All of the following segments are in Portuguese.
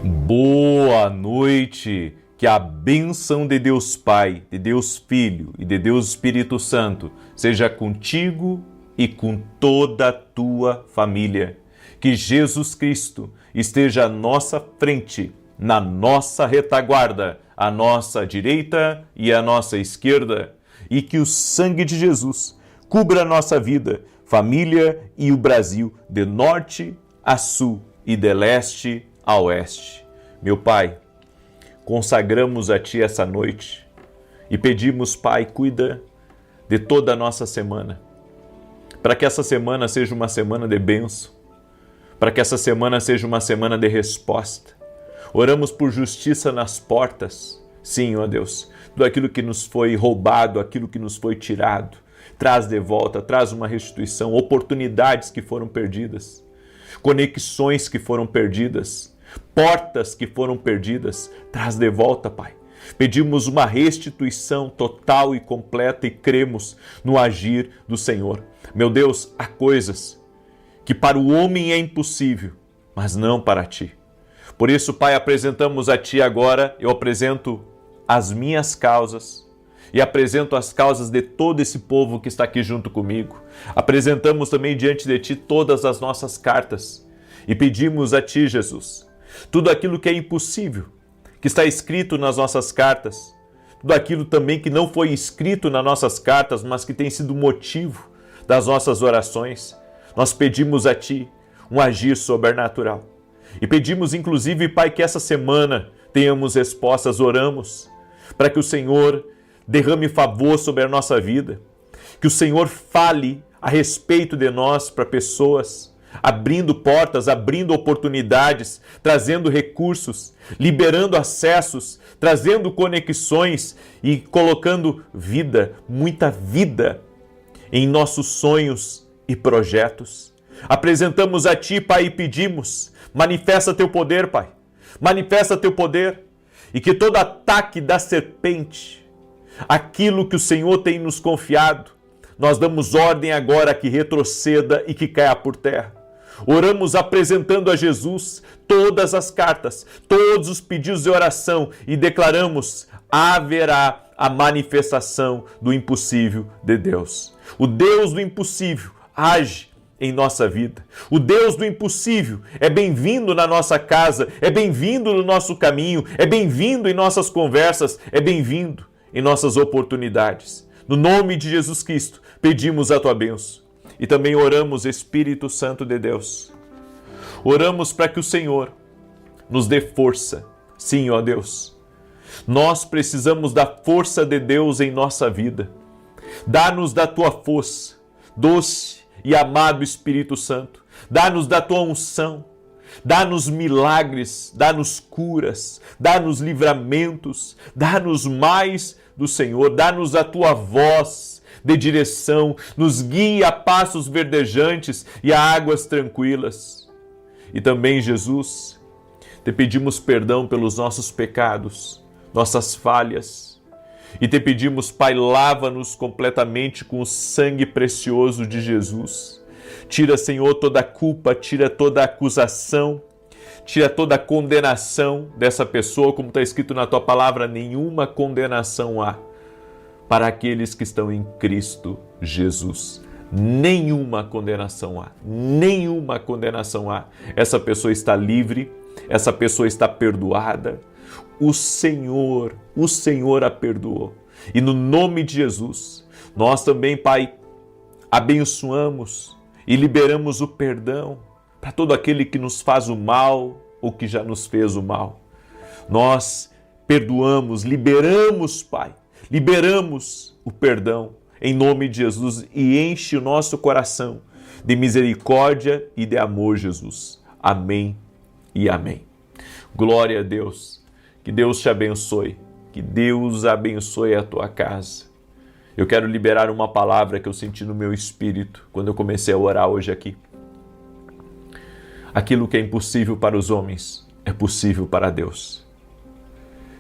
Boa noite! Que a bênção de Deus Pai, de Deus Filho e de Deus Espírito Santo seja contigo e com toda a tua família. Que Jesus Cristo esteja à nossa frente, na nossa retaguarda, à nossa direita e à nossa esquerda, e que o sangue de Jesus cubra a nossa vida, família e o Brasil, de norte a sul e de leste a oeste. Meu Pai, consagramos a Ti essa noite e pedimos, Pai, cuida de toda a nossa semana, para que essa semana seja uma semana de bênção, para que essa semana seja uma semana de resposta. Oramos por justiça nas portas, sim, ó Deus, tudo aquilo que nos foi roubado, aquilo que nos foi tirado, traz de volta, traz uma restituição, oportunidades que foram perdidas, conexões que foram perdidas, portas que foram perdidas, traz de volta, Pai. Pedimos uma restituição total e completa e cremos no agir do Senhor. Meu Deus, há coisas que para o homem é impossível, mas não para Ti. Por isso, Pai, apresentamos a Ti agora, eu apresento as minhas causas e apresento as causas de todo esse povo que está aqui junto comigo. Apresentamos também diante de Ti todas as nossas cartas e pedimos a Ti, Jesus, tudo aquilo que é impossível, que está escrito nas nossas cartas, tudo aquilo também que não foi escrito nas nossas cartas, mas que tem sido motivo das nossas orações, nós pedimos a Ti um agir sobrenatural. E pedimos, inclusive, Pai, que essa semana tenhamos respostas, oramos para que o Senhor derrame favor sobre a nossa vida, que o Senhor fale a respeito de nós para pessoas, abrindo portas, abrindo oportunidades, trazendo recursos, liberando acessos, trazendo conexões e colocando vida, muita vida em nossos sonhos e projetos. Apresentamos a Ti, Pai, e pedimos, manifesta Teu poder, Pai, manifesta Teu poder, e que todo ataque da serpente, aquilo que o Senhor tem nos confiado, nós damos ordem agora que retroceda e que caia por terra. Oramos apresentando a Jesus todas as cartas, todos os pedidos de oração e declaramos: haverá a manifestação do impossível de Deus. O Deus do impossível age em nossa vida. O Deus do impossível é bem-vindo na nossa casa, é bem-vindo no nosso caminho, é bem-vindo em nossas conversas, é bem-vindo em nossas oportunidades. No nome de Jesus Cristo, pedimos a Tua bênção. E também oramos, Espírito Santo de Deus. Oramos para que o Senhor nos dê força. Sim, ó Deus. Nós precisamos da força de Deus em nossa vida. Dá-nos da Tua força, doce e amado Espírito Santo. Dá-nos da Tua unção. Dá-nos milagres, dá-nos curas, dá-nos livramentos, dá-nos mais do Senhor, dá-nos a Tua voz de direção, nos guie a passos verdejantes e a águas tranquilas. E também, Jesus, Te pedimos perdão pelos nossos pecados, nossas falhas, e Te pedimos, Pai, lava-nos completamente com o sangue precioso de Jesus. Tira, Senhor, toda a culpa, tira toda a acusação, tira toda a condenação dessa pessoa, como está escrito na Tua palavra, nenhuma condenação há para aqueles que estão em Cristo Jesus. Nenhuma condenação há, nenhuma condenação há. Essa pessoa está livre, essa pessoa está perdoada. O Senhor a perdoou. E no nome de Jesus, nós também, Pai, abençoamos e liberamos o perdão para todo aquele que nos faz o mal ou que já nos fez o mal. Nós perdoamos, liberamos, Pai, liberamos o perdão em nome de Jesus e enche o nosso coração de misericórdia e de amor, Jesus. Amém e amém. Glória a Deus. Que Deus te abençoe. Que Deus abençoe a tua casa. Eu quero liberar uma palavra que eu senti no meu espírito quando eu comecei a orar hoje aqui. Aquilo que é impossível para os homens é possível para Deus.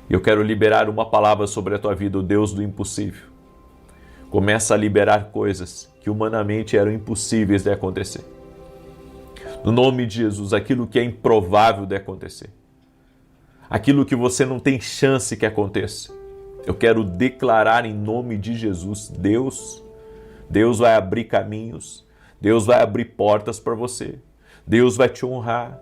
E eu quero liberar uma palavra sobre a tua vida, o Deus do impossível. Começa a liberar coisas que humanamente eram impossíveis de acontecer. No nome de Jesus, aquilo que é improvável de acontecer. aquilo que você não tem chance que aconteça. Eu quero declarar em nome de Jesus, Deus vai abrir caminhos, Deus vai abrir portas para você, Deus vai te honrar.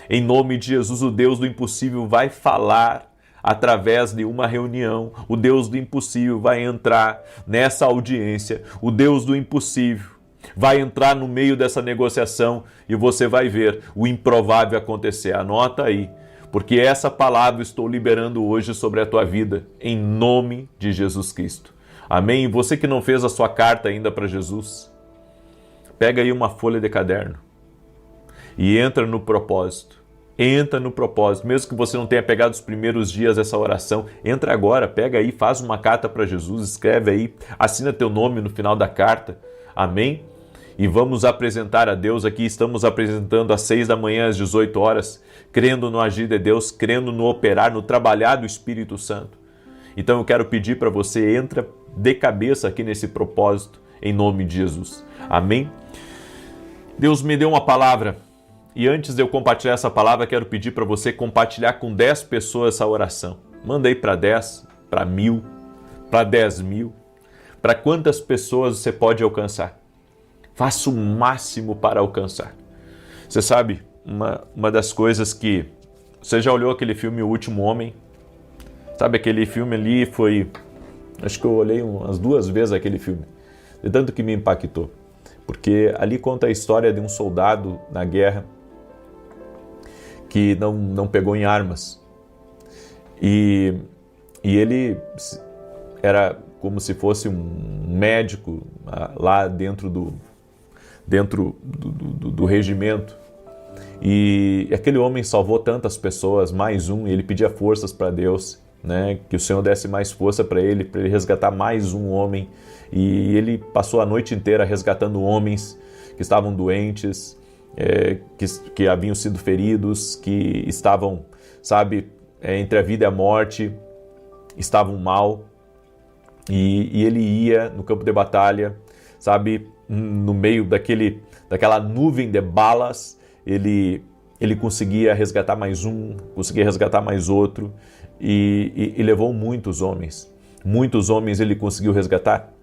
Em nome de Jesus, o Deus do impossível vai falar através de uma reunião. O Deus do impossível vai entrar nessa audiência. O Deus do impossível vai entrar no meio dessa negociação e você vai ver o improvável acontecer. Anota aí, porque essa palavra estou liberando hoje sobre a tua vida, em nome de Jesus Cristo. Amém? Você que não fez a sua carta ainda para Jesus, pega aí uma folha de caderno e entra no propósito. Entra no propósito. Mesmo que você não tenha pegado os primeiros dias dessa oração, entra agora, pega aí, faz uma carta para Jesus, escreve aí, assina teu nome no final da carta. Amém? E vamos apresentar a Deus aqui. Estamos apresentando às 6 da manhã, às 18 horas, crendo no agir de Deus, crendo no operar, no trabalhar do Espírito Santo. Então eu quero pedir para você, entra de cabeça aqui nesse propósito, em nome de Jesus. Amém? Deus me deu uma palavra. E antes de eu compartilhar essa palavra, quero pedir para você compartilhar com 10 pessoas essa oração. Manda aí para 10, para 1000, para 10.000, para quantas pessoas você pode alcançar. Faça o máximo para alcançar. Você sabe, uma das coisas que... Você já olhou aquele filme O Último Homem? Sabe, aquele filme ali foi... Acho que eu olhei umas 2 vezes aquele filme. De tanto que me impactou. Porque ali conta a história de um soldado na guerra que não pegou em armas. E ele era como se fosse um médico lá dentro do regimento. E aquele homem salvou tantas pessoas, mais um, e ele pedia forças para Deus, né? Que o Senhor desse mais força para ele resgatar mais um homem. E ele passou a noite inteira resgatando homens que estavam doentes, que haviam sido feridos, que estavam, sabe, entre a vida e a morte, estavam mal. E ele ia no campo de batalha, sabe, no meio daquela nuvem de balas, ele conseguia resgatar mais um, conseguia resgatar mais outro, e levou muitos homens. Muitos homens ele conseguiu resgatar.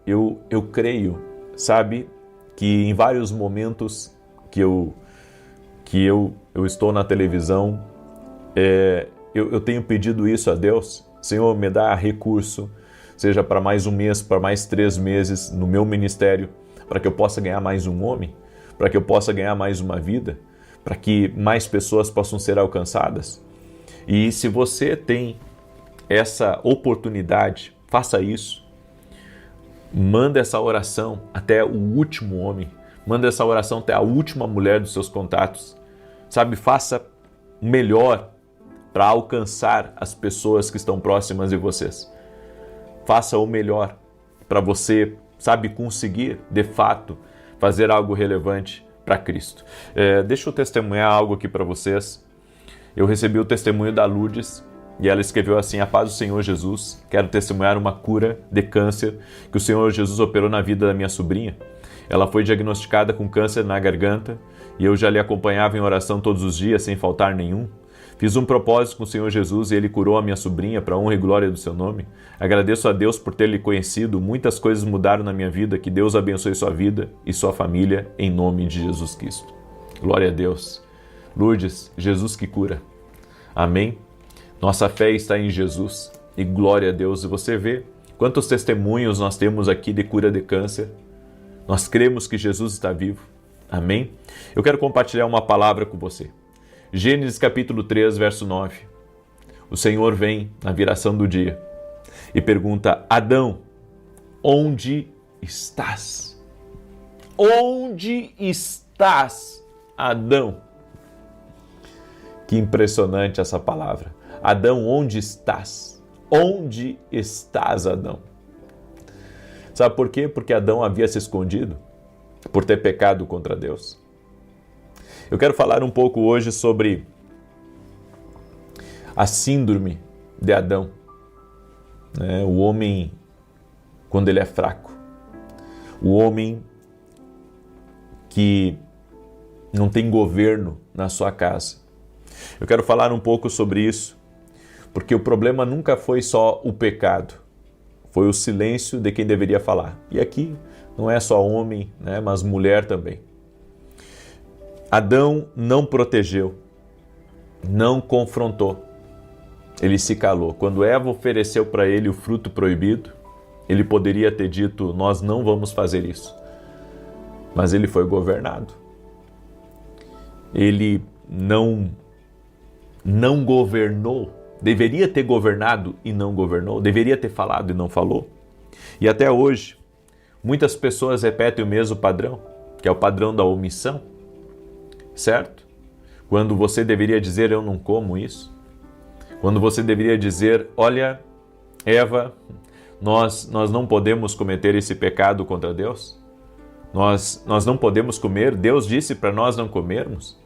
Eu creio, sabe, que em vários momentos que eu estou na televisão, eu tenho pedido isso a Deus. Senhor, me dá recurso, seja para mais um mês, para mais 3 meses no meu ministério, para que eu possa ganhar mais um homem, para que eu possa ganhar mais uma vida, para que mais pessoas possam ser alcançadas. E se você tem essa oportunidade, faça isso. Manda essa oração até o último homem. Manda essa oração até a última mulher dos seus contatos. Sabe, faça o melhor para alcançar as pessoas que estão próximas de vocês. Faça o melhor para você, sabe, conseguir, de fato, fazer algo relevante para Cristo. Deixa eu testemunhar algo aqui para vocês. Eu recebi o testemunho da Lourdes, e ela escreveu assim: a paz do Senhor Jesus, quero testemunhar uma cura de câncer que o Senhor Jesus operou na vida da minha sobrinha. Ela foi diagnosticada com câncer na garganta e eu já lhe acompanhava em oração todos os dias, sem faltar nenhum. Fiz um propósito com o Senhor Jesus e Ele curou a minha sobrinha para a honra e glória do seu nome. Agradeço a Deus por ter lhe conhecido. Muitas coisas mudaram na minha vida. Que Deus abençoe sua vida e sua família, em nome de Jesus Cristo. Glória a Deus. Lourdes, Jesus que cura. Amém? Nossa fé está em Jesus e glória a Deus. E você vê quantos testemunhos nós temos aqui de cura de câncer. Nós cremos que Jesus está vivo. Amém? Eu quero compartilhar uma palavra com você. Gênesis capítulo 3, verso 9. O Senhor vem na viração do dia e pergunta: Adão, onde estás? Onde estás, Adão? Que impressionante essa palavra. Adão, onde estás? Onde estás, Adão? Sabe por quê? Porque Adão havia se escondido por ter pecado contra Deus. Eu quero falar um pouco hoje sobre a síndrome de Adão. O homem, quando ele é fraco. O homem que não tem governo na sua casa. Eu quero falar um pouco sobre isso, porque o problema nunca foi só o pecado, foi o silêncio de quem deveria falar. E aqui não é só homem, né, mas mulher também. Adão não protegeu, não confrontou, ele se calou. Quando Eva ofereceu para ele o fruto proibido, ele poderia ter dito, nós não vamos fazer isso. Mas ele foi governado. Ele não governou. Deveria ter governado e não governou. Deveria ter falado e não falou. E até hoje, muitas pessoas repetem o mesmo padrão, que é o padrão da omissão. Certo? Quando você deveria dizer, eu não como isso. Quando você deveria dizer, olha, Eva, nós não podemos cometer esse pecado contra Deus. Nós não podemos comer, Deus disse para nós não comermos.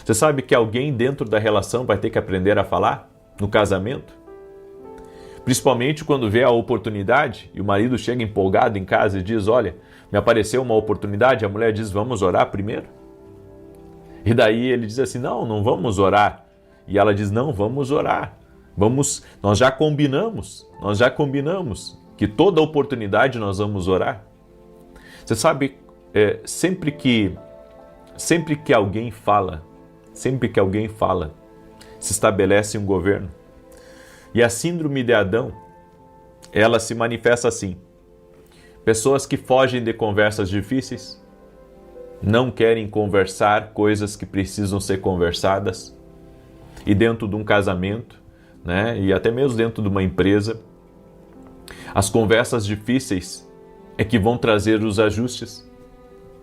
Você sabe que alguém dentro da relação vai ter que aprender a falar no casamento? Principalmente quando vê a oportunidade e o marido chega empolgado em casa e diz, olha, me apareceu uma oportunidade, a mulher diz, vamos orar primeiro? E daí ele diz assim, não vamos orar. E ela diz, não, vamos orar. Nós já combinamos que toda oportunidade nós vamos orar. Você sabe, sempre que alguém fala, se estabelece um governo. E a síndrome de Adão, ela se manifesta assim. Pessoas que fogem de conversas difíceis, não querem conversar coisas que precisam ser conversadas. E dentro de um casamento, né, e até mesmo dentro de uma empresa, as conversas difíceis é que vão trazer os ajustes.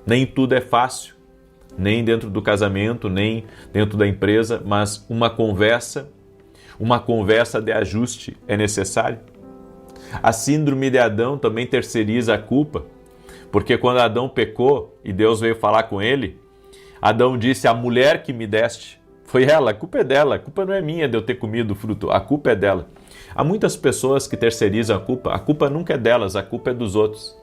Nem tudo é fácil, nem dentro do casamento, nem dentro da empresa, mas uma conversa de ajuste é necessária. A síndrome de Adão também terceiriza a culpa, porque quando Adão pecou e Deus veio falar com ele, Adão disse, a mulher que me deste, foi ela, a culpa é dela, a culpa não é minha de eu ter comido o fruto, a culpa é dela. Há muitas pessoas que terceirizam a culpa nunca é delas, a culpa é dos outros.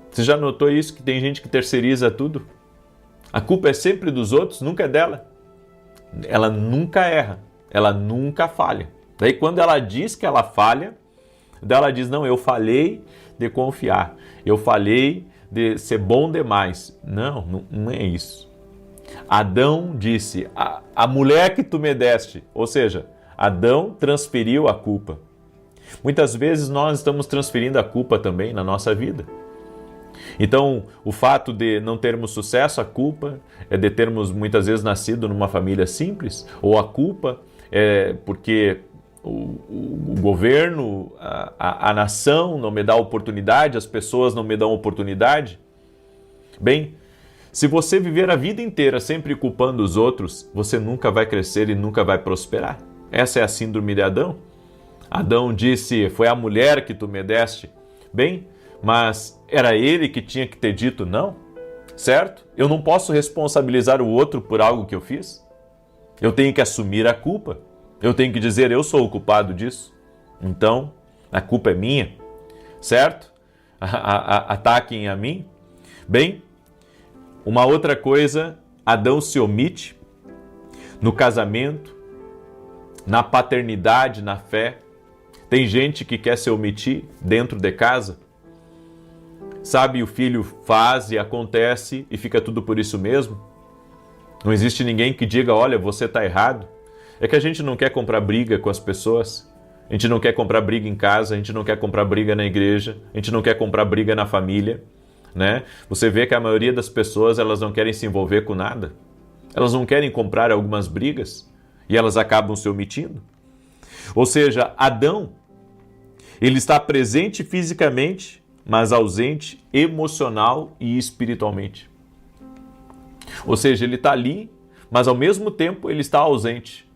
Você já notou isso, que tem gente que terceiriza tudo? A culpa é sempre dos outros, nunca é dela. Ela nunca erra, ela nunca falha. Daí quando ela diz que ela falha, daí ela diz, não, eu falhei de confiar, eu falhei de ser bom demais. Não é isso. Adão disse, a mulher que tu me deste, ou seja, Adão transferiu a culpa. Muitas vezes nós estamos transferindo a culpa também na nossa vida. Então, o fato de não termos sucesso, a culpa é de termos muitas vezes nascido numa família simples, ou a culpa é porque o governo, a nação não me dá oportunidade, as pessoas não me dão oportunidade. Bem, se você viver a vida inteira sempre culpando os outros, você nunca vai crescer e nunca vai prosperar. Essa é a síndrome de Adão. Adão disse, foi a mulher que tu me deste. Bem, mas era ele que tinha que ter dito não, certo? Eu não posso responsabilizar o outro por algo que eu fiz. Eu tenho que assumir a culpa. Eu tenho que dizer, eu sou o culpado disso. Então, a culpa é minha, certo? Ataquem a mim. Bem, uma outra coisa, Adão se omite no casamento, na paternidade, na fé. Tem gente que quer se omitir dentro de casa. Sabe, o filho faz e acontece e fica tudo por isso mesmo. Não existe ninguém que diga, olha, você está errado. É que a gente não quer comprar briga com as pessoas. A gente não quer comprar briga em casa, a gente não quer comprar briga na igreja, a gente não quer comprar briga na família. Né? Você vê que a maioria das pessoas elas não querem se envolver com nada. Elas não querem comprar algumas brigas e elas acabam se omitindo. Ou seja, Adão, ele está presente fisicamente, mas ausente emocional e espiritualmente. Ou seja, ele está ali, mas ao mesmo tempo ele está ausente.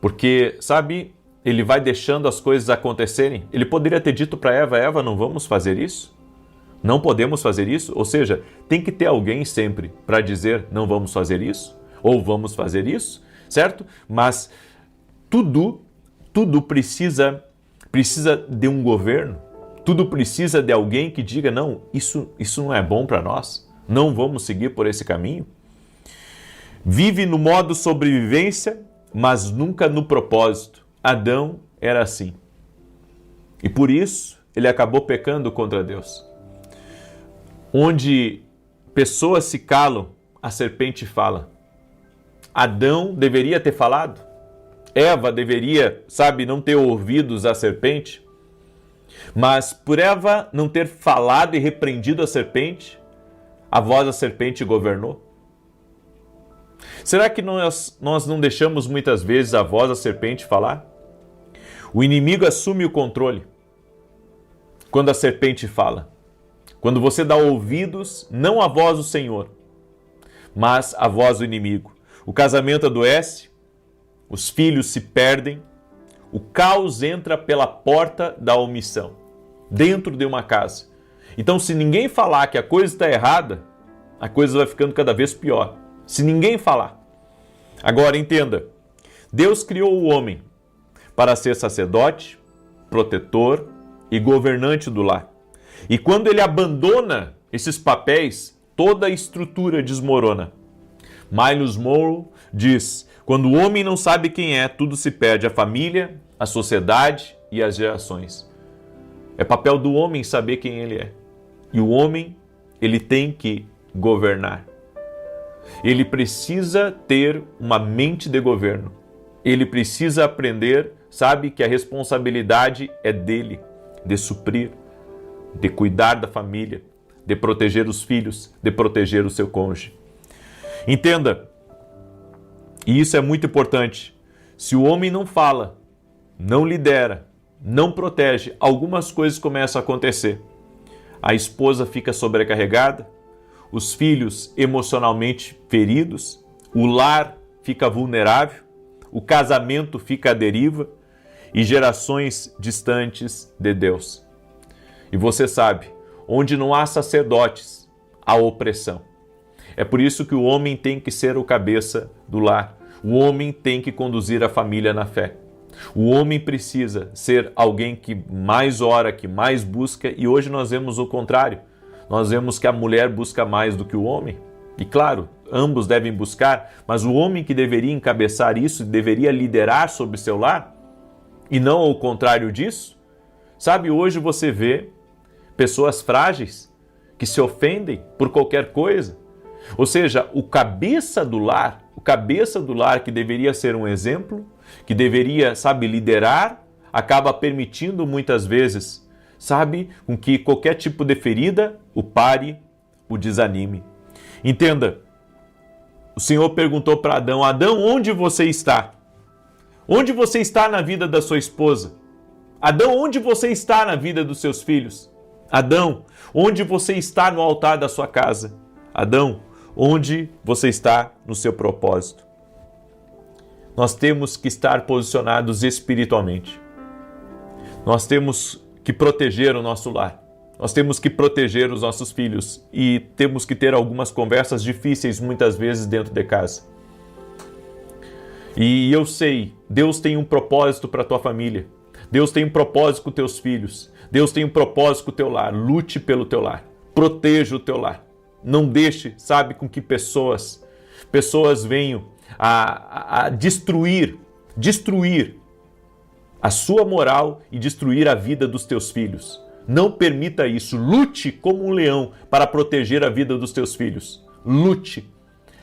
Porque, sabe, ele vai deixando as coisas acontecerem. Ele poderia ter dito para Eva, não vamos fazer isso? Não podemos fazer isso? Ou seja, tem que ter alguém sempre para dizer não vamos fazer isso ou vamos fazer isso, certo? Mas tudo precisa de um governo, tudo precisa de alguém que diga não, isso não é bom para nós, não vamos seguir por esse caminho. Vive no modo sobrevivência mas nunca no propósito. Adão era assim. E por isso ele acabou pecando contra Deus. Onde pessoas se calam, a serpente fala. Adão deveria ter falado? Eva deveria, não ter ouvidos à serpente? Mas por Eva não ter falado e repreendido a serpente, a voz da serpente governou? Será que nós não deixamos muitas vezes a voz da serpente falar? O inimigo assume o controle quando a serpente fala. Quando você dá ouvidos, não à voz do Senhor, mas à voz do inimigo. O casamento adoece, os filhos se perdem, o caos entra pela porta da omissão, dentro de uma casa. Então, se ninguém falar que a coisa está errada, a coisa vai ficando cada vez pior. Se ninguém falar. Agora, entenda, Deus criou o homem para ser sacerdote, protetor e governante do lar. E quando ele abandona esses papéis, toda a estrutura desmorona. Miles Monroe diz: quando o homem não sabe quem é, tudo se perde, a família, a sociedade e as gerações. É papel do homem saber quem ele é. E o homem, ele tem que governar. Ele precisa ter uma mente de governo. Ele precisa aprender, que a responsabilidade é dele, de suprir, de cuidar da família, de proteger os filhos, de proteger o seu cônjuge. Entenda, e isso é muito importante, se o homem não fala, não lidera, não protege, algumas coisas começam a acontecer. A esposa fica sobrecarregada, os filhos emocionalmente feridos, o lar fica vulnerável, o casamento fica à deriva e gerações distantes de Deus. E você sabe, onde não há sacerdotes, há opressão. É por isso que o homem tem que ser o cabeça do lar. O homem tem que conduzir a família na fé. O homem precisa ser alguém que mais ora, que mais busca, e hoje nós vemos o contrário. Nós vemos que a mulher busca mais do que o homem. E claro, ambos devem buscar, mas o homem que deveria encabeçar isso, deveria liderar sobre seu lar, e não o contrário disso. Hoje você vê pessoas frágeis que se ofendem por qualquer coisa. Ou seja, o cabeça do lar que deveria ser um exemplo, que deveria, liderar, acaba permitindo muitas vezes, com que qualquer tipo de ferida o pare, o desanime. Entenda, o Senhor perguntou para Adão: Adão, onde você está? Onde você está na vida da sua esposa? Adão, onde você está na vida dos seus filhos? Adão, onde você está no altar da sua casa? Adão, onde você está no seu propósito? Nós temos que estar posicionados espiritualmente. Nós temos que proteger o nosso lar. Nós temos que proteger os nossos filhos e temos que ter algumas conversas difíceis muitas vezes dentro de casa. E eu sei, Deus tem um propósito para a tua família. Deus tem um propósito com os teus filhos. Deus tem um propósito com o teu lar. Lute pelo teu lar. Proteja o teu lar. Não deixe, com que pessoas venham a destruir a sua moral e destruir a vida dos teus filhos. Não permita isso. Lute como um leão para proteger a vida dos teus filhos. Lute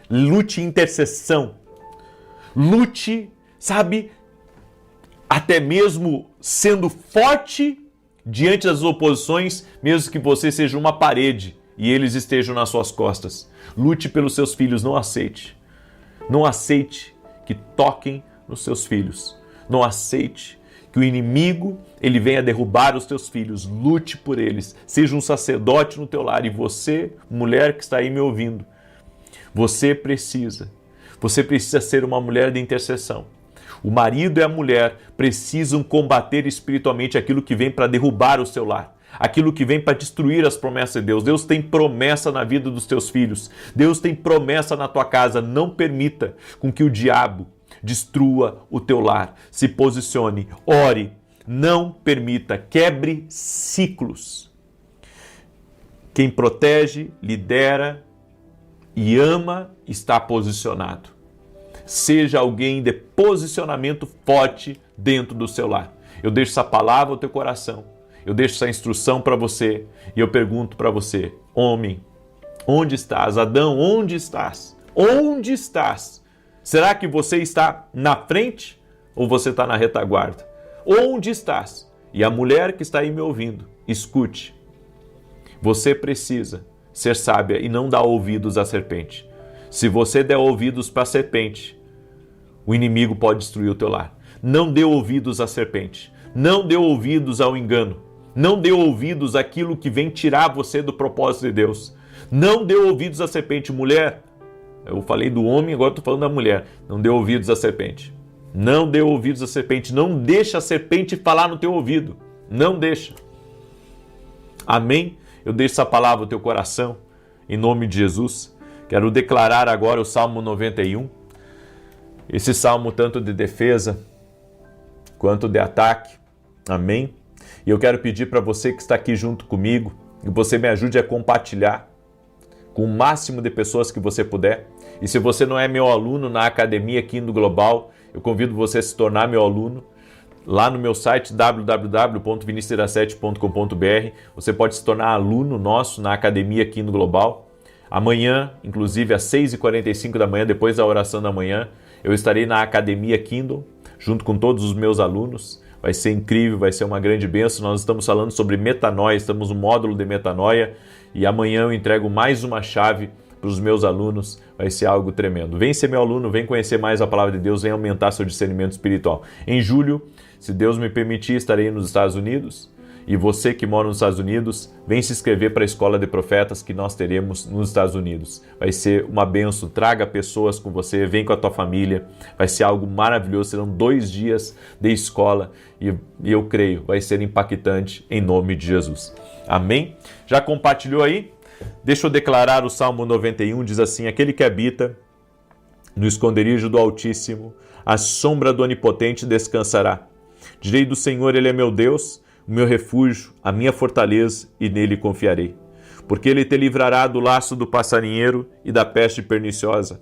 em intercessão. Lute, até mesmo sendo forte diante das oposições, mesmo que você seja uma parede e eles estejam nas suas costas. Lute pelos seus filhos, não aceite. Não aceite que toquem nos seus filhos. Não aceite que o inimigo ele venha derrubar os teus filhos. Lute por eles. Seja um sacerdote no teu lar. E você, mulher que está aí me ouvindo, você precisa ser uma mulher de intercessão. O marido e a mulher precisam combater espiritualmente aquilo que vem para derrubar o seu lar, aquilo que vem para destruir as promessas de Deus. Deus tem promessa na vida dos teus filhos. Deus tem promessa na tua casa. Não permita com que o diabo destrua o teu lar. Se posicione, ore, não permita, quebre ciclos. Quem protege, lidera e ama está posicionado. seja alguém de posicionamento forte dentro do seu lar. Eu deixo essa palavra ao teu coração, eu deixo essa instrução para você e eu pergunto para você, homem, onde estás? Adão, onde estás? Onde estás? Será que você está na frente ou você está na retaguarda? Onde estás? E a mulher que está aí me ouvindo, escute. Você precisa ser sábia e não dar ouvidos à serpente. Se você der ouvidos para a serpente, o inimigo pode destruir o teu lar. Não dê ouvidos à serpente. Não dê ouvidos ao engano. Não dê ouvidos àquilo que vem tirar você do propósito de Deus. Não dê ouvidos à serpente. Mulher, eu falei do homem, agora estou falando da mulher. Não dê ouvidos à serpente. Não dê ouvidos à serpente. Não deixa a serpente falar no teu ouvido. Não deixa. Amém? Eu deixo essa palavra no teu coração, em nome de Jesus. Quero declarar agora o Salmo 91. Esse salmo tanto de defesa quanto de ataque. Amém? E eu quero pedir para você que está aqui junto comigo, que você me ajude a compartilhar com o máximo de pessoas que você puder. E se você não é meu aluno na Academia Kindle Global, eu convido você a se tornar meu aluno. Lá no meu site www.vinicius17.com.br você pode se tornar aluno nosso na Academia Kindle Global. Amanhã, inclusive às 6h45 da manhã, depois da oração da manhã, eu estarei na Academia Kindle, junto com todos os meus alunos. Vai ser incrível, vai ser uma grande bênção. Nós estamos falando sobre metanoia, estamos no módulo de metanoia e amanhã eu entrego mais uma chave para os meus alunos, vai ser algo tremendo. Vem ser meu aluno, vem conhecer mais a palavra de Deus, vem aumentar seu discernimento espiritual. Em julho, se Deus me permitir, estarei nos Estados Unidos. E você que mora nos Estados Unidos, vem se inscrever para a Escola de Profetas que nós teremos nos Estados Unidos. Vai ser uma bênção, traga pessoas com você, vem com a tua família, vai ser algo maravilhoso, serão 2 dias de escola e eu creio, vai ser impactante em nome de Jesus. Amém? Já compartilhou aí? Deixa eu declarar o Salmo 91, diz assim, aquele que habita no esconderijo do Altíssimo, à sombra do Onipotente descansará. Direi do Senhor, Ele é meu Deus, o meu refúgio, a minha fortaleza, e nele confiarei. Porque Ele te livrará do laço do passarinheiro e da peste perniciosa.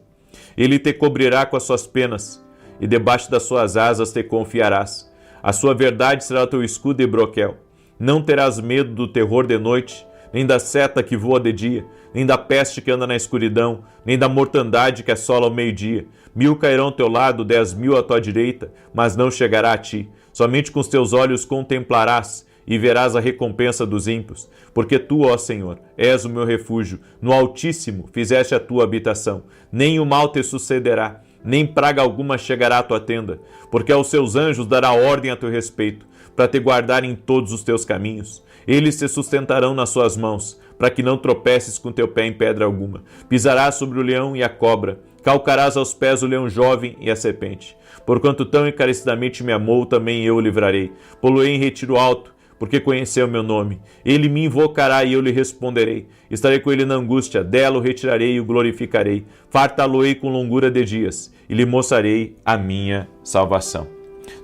Ele te cobrirá com as suas penas, e debaixo das suas asas te confiarás. A sua verdade será o teu escudo e broquel. Não terás medo do terror de noite, nem da seta que voa de dia, nem da peste que anda na escuridão, nem da mortandade que assola ao meio-dia. 1000 cairão ao teu lado, 10.000 à tua direita, mas não chegará a ti. Somente com os teus olhos contemplarás e verás a recompensa dos ímpios. Porque tu, ó Senhor, és o meu refúgio, no Altíssimo fizeste a tua habitação. Nem o mal te sucederá, nem praga alguma chegará à tua tenda, porque aos seus anjos dará ordem a teu respeito, para te guardar em todos os teus caminhos. Eles te sustentarão nas suas mãos, para que não tropeces com teu pé em pedra alguma. Pisarás sobre o leão e a cobra, calcarás aos pés o leão jovem e a serpente. Porquanto tão encarecidamente me amou, também eu o livrarei. Pô-lo-ei em retiro alto, porque conheceu o meu nome. Ele me invocará e eu lhe responderei. Estarei com ele na angústia, dela o retirarei e o glorificarei. Fartá-lo-ei com longura de dias, e lhe mostrarei a minha salvação.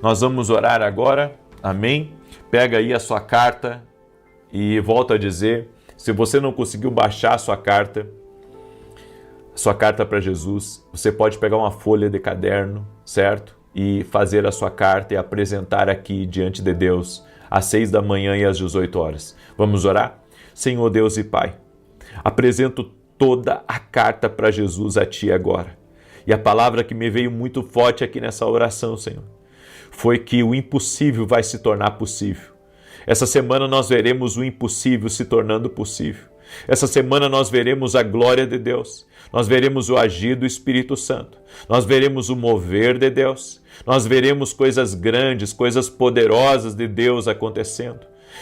Nós vamos orar agora, amém? Pega aí a sua carta e volto a dizer, se você não conseguiu baixar a sua carta para Jesus, você pode pegar uma folha de caderno, certo? E fazer a sua carta e apresentar aqui diante de Deus às 6 da manhã e às 18 horas. Vamos orar? Senhor Deus e Pai, apresento toda a carta para Jesus a Ti agora. E a palavra que me veio muito forte aqui nessa oração, Senhor, foi que o impossível vai se tornar possível. Essa semana nós veremos o impossível se tornando possível. Essa semana nós veremos a glória de Deus. Nós veremos o agir do Espírito Santo. Nós veremos o mover de Deus. Nós veremos coisas grandes, coisas poderosas de Deus acontecendo.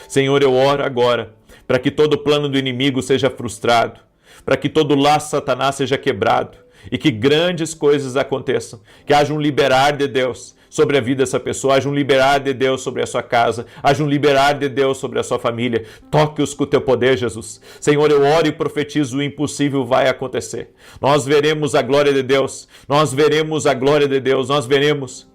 Senhor, eu oro agora para que todo plano do inimigo seja frustrado, para que todo laço de Satanás seja quebrado e que grandes coisas aconteçam, que haja um liberar de Deus sobre a vida dessa pessoa, haja um liberar de Deus sobre a sua casa, haja um liberar de Deus sobre a sua família. Toque-os com o teu poder, Jesus. Senhor, eu oro e profetizo, o impossível vai acontecer. Nós veremos a glória de Deus, nós veremos a glória de Deus, nós veremos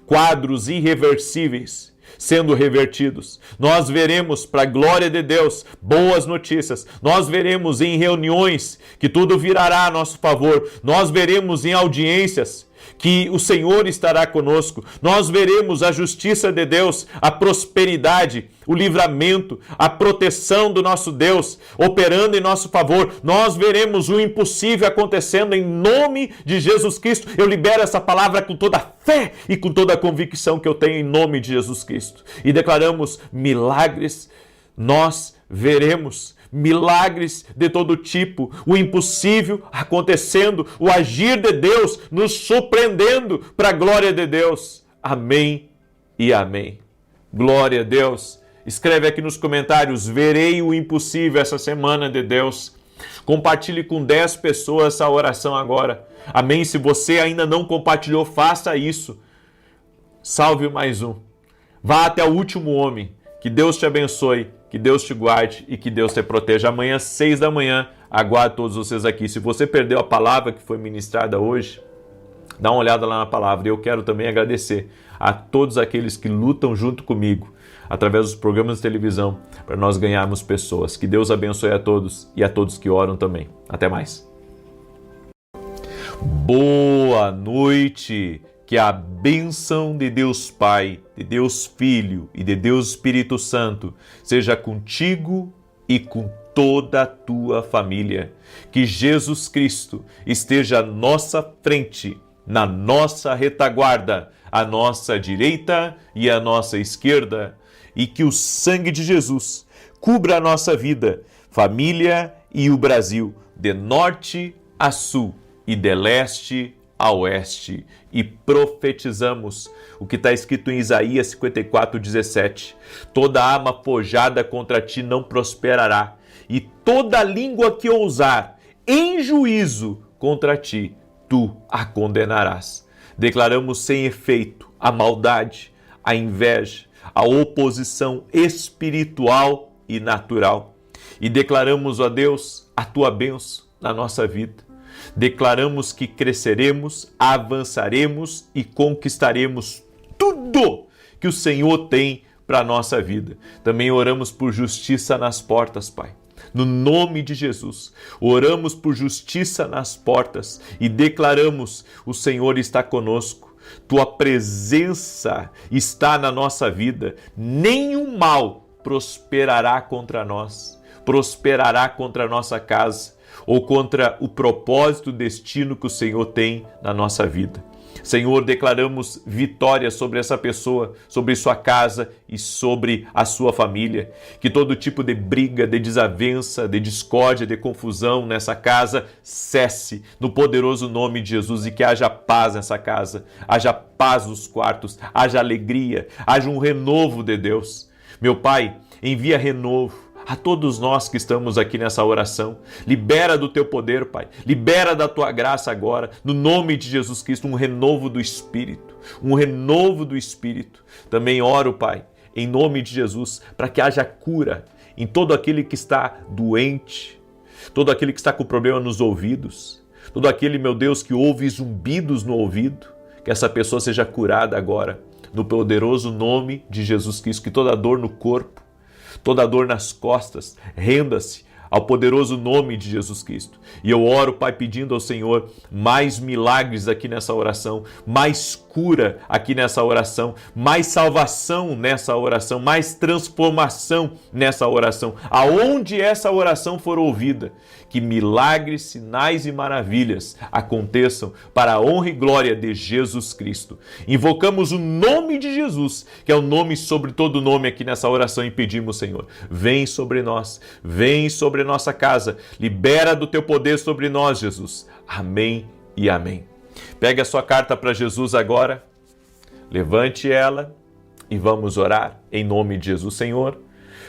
quadros irreversíveis sendo revertidos. Nós veremos, para a glória de Deus, boas notícias. Nós veremos em reuniões que tudo virará a nosso favor. Nós veremos em audiências que o Senhor estará conosco. Nós veremos a justiça de Deus, a prosperidade, o livramento, a proteção do nosso Deus operando em nosso favor. Nós veremos o impossível acontecendo em nome de Jesus Cristo. Eu libero essa palavra com toda a fé e com toda a convicção que eu tenho em nome de Jesus Cristo. E declaramos milagres. Nós veremos milagres de todo tipo, o impossível acontecendo, o agir de Deus nos surpreendendo para a glória de Deus. Amém e amém. Glória a Deus. Escreve aqui nos comentários, verei o impossível essa semana de Deus. Compartilhe com 10 pessoas essa oração agora. Amém? Se você ainda não compartilhou, faça isso. Salve mais um. Vá até o último homem. Que Deus te abençoe, que Deus te guarde e que Deus te proteja. Amanhã, 6 da manhã, aguardo todos vocês aqui. Se você perdeu a palavra que foi ministrada hoje, dá uma olhada lá na palavra. Eu quero também agradecer a todos aqueles que lutam junto comigo através dos programas de televisão para nós ganharmos pessoas. Que Deus abençoe a todos e a todos que oram também. Até mais. Boa noite. Que a bênção de Deus Pai, de Deus Filho e de Deus Espírito Santo seja contigo e com toda a tua família. Que Jesus Cristo esteja à nossa frente, na nossa retaguarda, à nossa direita e à nossa esquerda. E que o sangue de Jesus cubra a nossa vida, família e o Brasil, de norte a sul e de leste a oeste, e profetizamos o que está escrito em Isaías 54:17. Toda arma forjada contra ti não prosperará, e toda língua que ousar em juízo contra ti, tu a condenarás. Declaramos sem efeito a maldade, a inveja, a oposição espiritual e natural. E declaramos, ó Deus, a tua bênção na nossa vida. Declaramos que cresceremos, avançaremos e conquistaremos tudo que o Senhor tem para a nossa vida. Também oramos por justiça nas portas, Pai. No nome de Jesus, oramos por justiça nas portas e declaramos: o Senhor está conosco. Tua presença está na nossa vida. Nenhum mal prosperará contra nós, prosperará contra a nossa casa ou contra o propósito, o destino que o Senhor tem na nossa vida. Senhor, declaramos vitória sobre essa pessoa, sobre sua casa e sobre a sua família. Que todo tipo de briga, de desavença, de discórdia, de confusão nessa casa cesse no poderoso nome de Jesus e que haja paz nessa casa, haja paz nos quartos, haja alegria, haja um renovo de Deus. Meu Pai, envia renovo a todos nós que estamos aqui nessa oração. Libera do teu poder, Pai. Libera da tua graça agora, no nome de Jesus Cristo, um renovo do Espírito. Um renovo do Espírito. Também oro, Pai, em nome de Jesus, para que haja cura em todo aquele que está doente, todo aquele que está com problema nos ouvidos, todo aquele, meu Deus, que ouve zumbidos no ouvido, que essa pessoa seja curada agora, no poderoso nome de Jesus Cristo. Que toda dor no corpo, toda dor nas costas, renda-se ao poderoso nome de Jesus Cristo. E eu oro, Pai, pedindo ao Senhor mais milagres aqui nessa oração, mais cura aqui nessa oração, mais salvação nessa oração, mais transformação nessa oração. Aonde essa oração for ouvida, que milagres, sinais e maravilhas aconteçam para a honra e glória de Jesus Cristo. Invocamos o nome de Jesus, que é o nome sobre todo nome aqui nessa oração, e pedimos, Senhor, vem sobre nós, vem sobre nossa casa, libera do teu poder sobre nós, Jesus. Amém e amém. Pegue a sua carta para Jesus agora, levante ela e vamos orar em nome de Jesus. Senhor,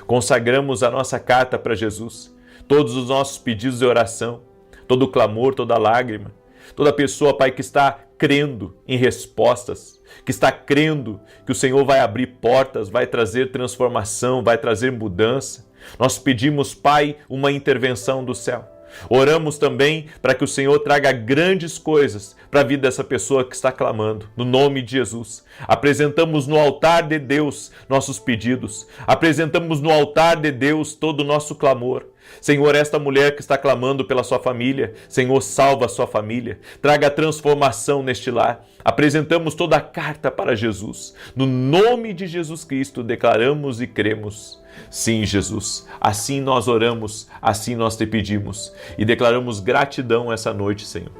consagramos a nossa carta para Jesus, todos os nossos pedidos de oração, todo o clamor, toda lágrima, toda pessoa, Pai, que está crendo em respostas, que está crendo que o Senhor vai abrir portas, vai trazer transformação, vai trazer mudança. Nós pedimos, Pai, uma intervenção do céu. Oramos também para que o Senhor traga grandes coisas para a vida dessa pessoa que está clamando, no nome de Jesus. Apresentamos no altar de Deus nossos pedidos, apresentamos no altar de Deus todo o nosso clamor. Senhor, esta mulher que está clamando pela sua família, Senhor, salva a sua família, traga transformação neste lar. Apresentamos toda a carta para Jesus. No nome de Jesus Cristo, declaramos e cremos. Sim, Jesus, assim nós oramos, assim nós te pedimos e declaramos gratidão essa noite, Senhor.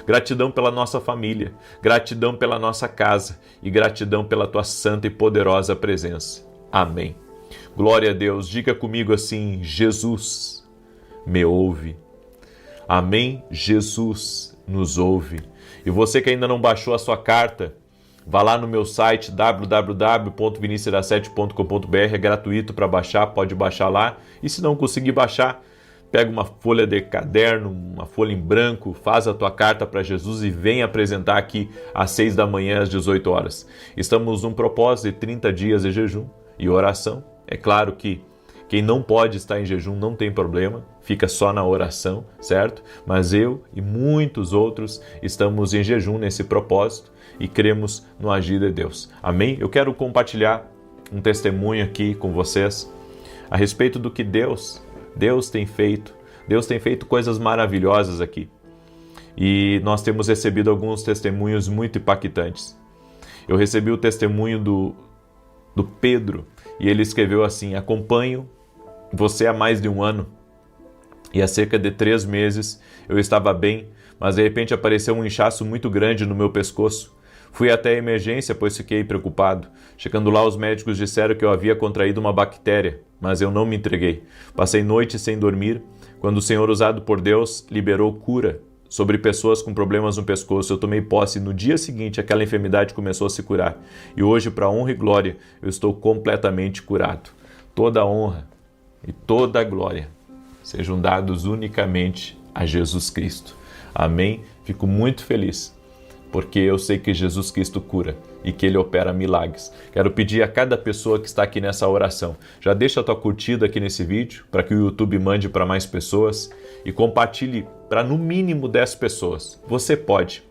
Gratidão pela nossa família, gratidão pela nossa casa e gratidão pela tua santa e poderosa presença. Amém. Glória a Deus. Diga comigo assim: Jesus me ouve. Amém? Jesus nos ouve. E você que ainda não baixou a sua carta, vá lá no meu site www.vinicius7.com.br, é gratuito para baixar, pode baixar lá. E se não conseguir baixar, pega uma folha de caderno, uma folha em branco, faz a tua carta para Jesus e vem apresentar aqui às 6 da manhã, às 18 horas. Estamos num propósito de 30 dias de jejum e oração. É claro que quem não pode estar em jejum não tem problema, fica só na oração, certo? Mas eu e muitos outros estamos em jejum nesse propósito e cremos no agir de Deus. Amém? Eu quero compartilhar um testemunho aqui com vocês a respeito do que Deus tem feito. Deus tem feito coisas maravilhosas aqui. E nós temos recebido alguns testemunhos muito impactantes. Eu recebi o testemunho do Pedro e ele escreveu assim: acompanho você há mais de um ano e há cerca de 3 meses eu estava bem, mas de repente apareceu um inchaço muito grande no meu pescoço. Fui até a emergência, pois fiquei preocupado. Chegando lá, os médicos disseram que eu havia contraído uma bactéria, mas eu não me entreguei. Passei noites sem dormir, quando o Senhor, usado por Deus, liberou cura sobre pessoas com problemas no pescoço. Eu tomei posse e no dia seguinte aquela enfermidade começou a se curar. E hoje, para honra e glória, eu estou completamente curado. Toda a honra e toda a glória sejam dados unicamente a Jesus Cristo. Amém? Fico muito feliz, porque eu sei que Jesus Cristo cura e que Ele opera milagres. Quero pedir a cada pessoa que está aqui nessa oração, já deixa a tua curtida aqui nesse vídeo, para que o YouTube mande para mais pessoas e compartilhe para no mínimo 10 pessoas. Você pode.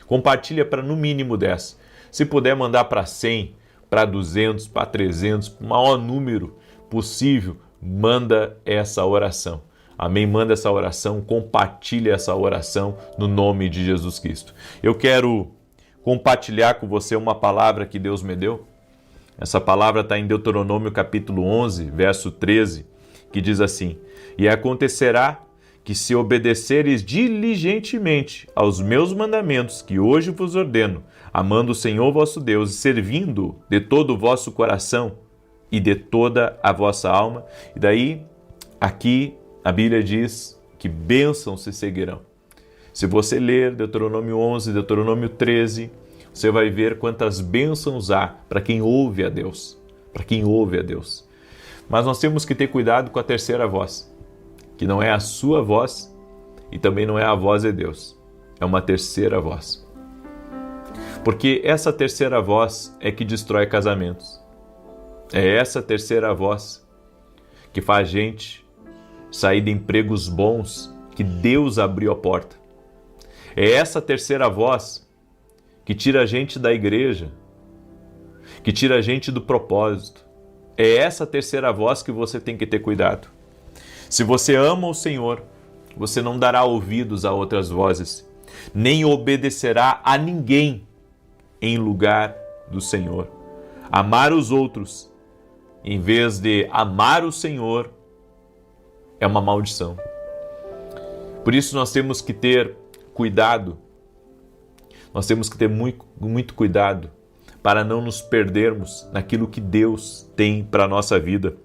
Compartilha para no mínimo 10. Se puder mandar para 100, para 200, para 300, o maior número possível, manda essa oração. Amém? Manda essa oração, compartilha essa oração no nome de Jesus Cristo. Eu quero compartilhar com você uma palavra que Deus me deu. Essa palavra está em Deuteronômio capítulo 11, verso 13, que diz assim: e acontecerá que se obedeceres diligentemente aos meus mandamentos que hoje vos ordeno, amando o Senhor vosso Deus e servindo de todo o vosso coração e de toda a vossa alma. E daí, aqui, a Bíblia diz que bênçãos se seguirão. Se você ler Deuteronômio 11, Deuteronômio 13, você vai ver quantas bênçãos há para quem ouve a Deus. Para quem ouve a Deus. Mas nós temos que ter cuidado com a terceira voz, que não é a sua voz e também não é a voz de Deus. É uma terceira voz. Porque essa terceira voz é que destrói casamentos. É essa terceira voz que faz a gente sair de empregos bons que Deus abriu a porta. É essa terceira voz que tira a gente da igreja, que tira a gente do propósito. É essa terceira voz que você tem que ter cuidado. Se você ama o Senhor, você não dará ouvidos a outras vozes, nem obedecerá a ninguém em lugar do Senhor. Amar os outros, em vez de amar o Senhor, é uma maldição. Por isso nós temos que ter cuidado, nós temos que ter muito cuidado para não nos perdermos naquilo que Deus tem para a nossa vida.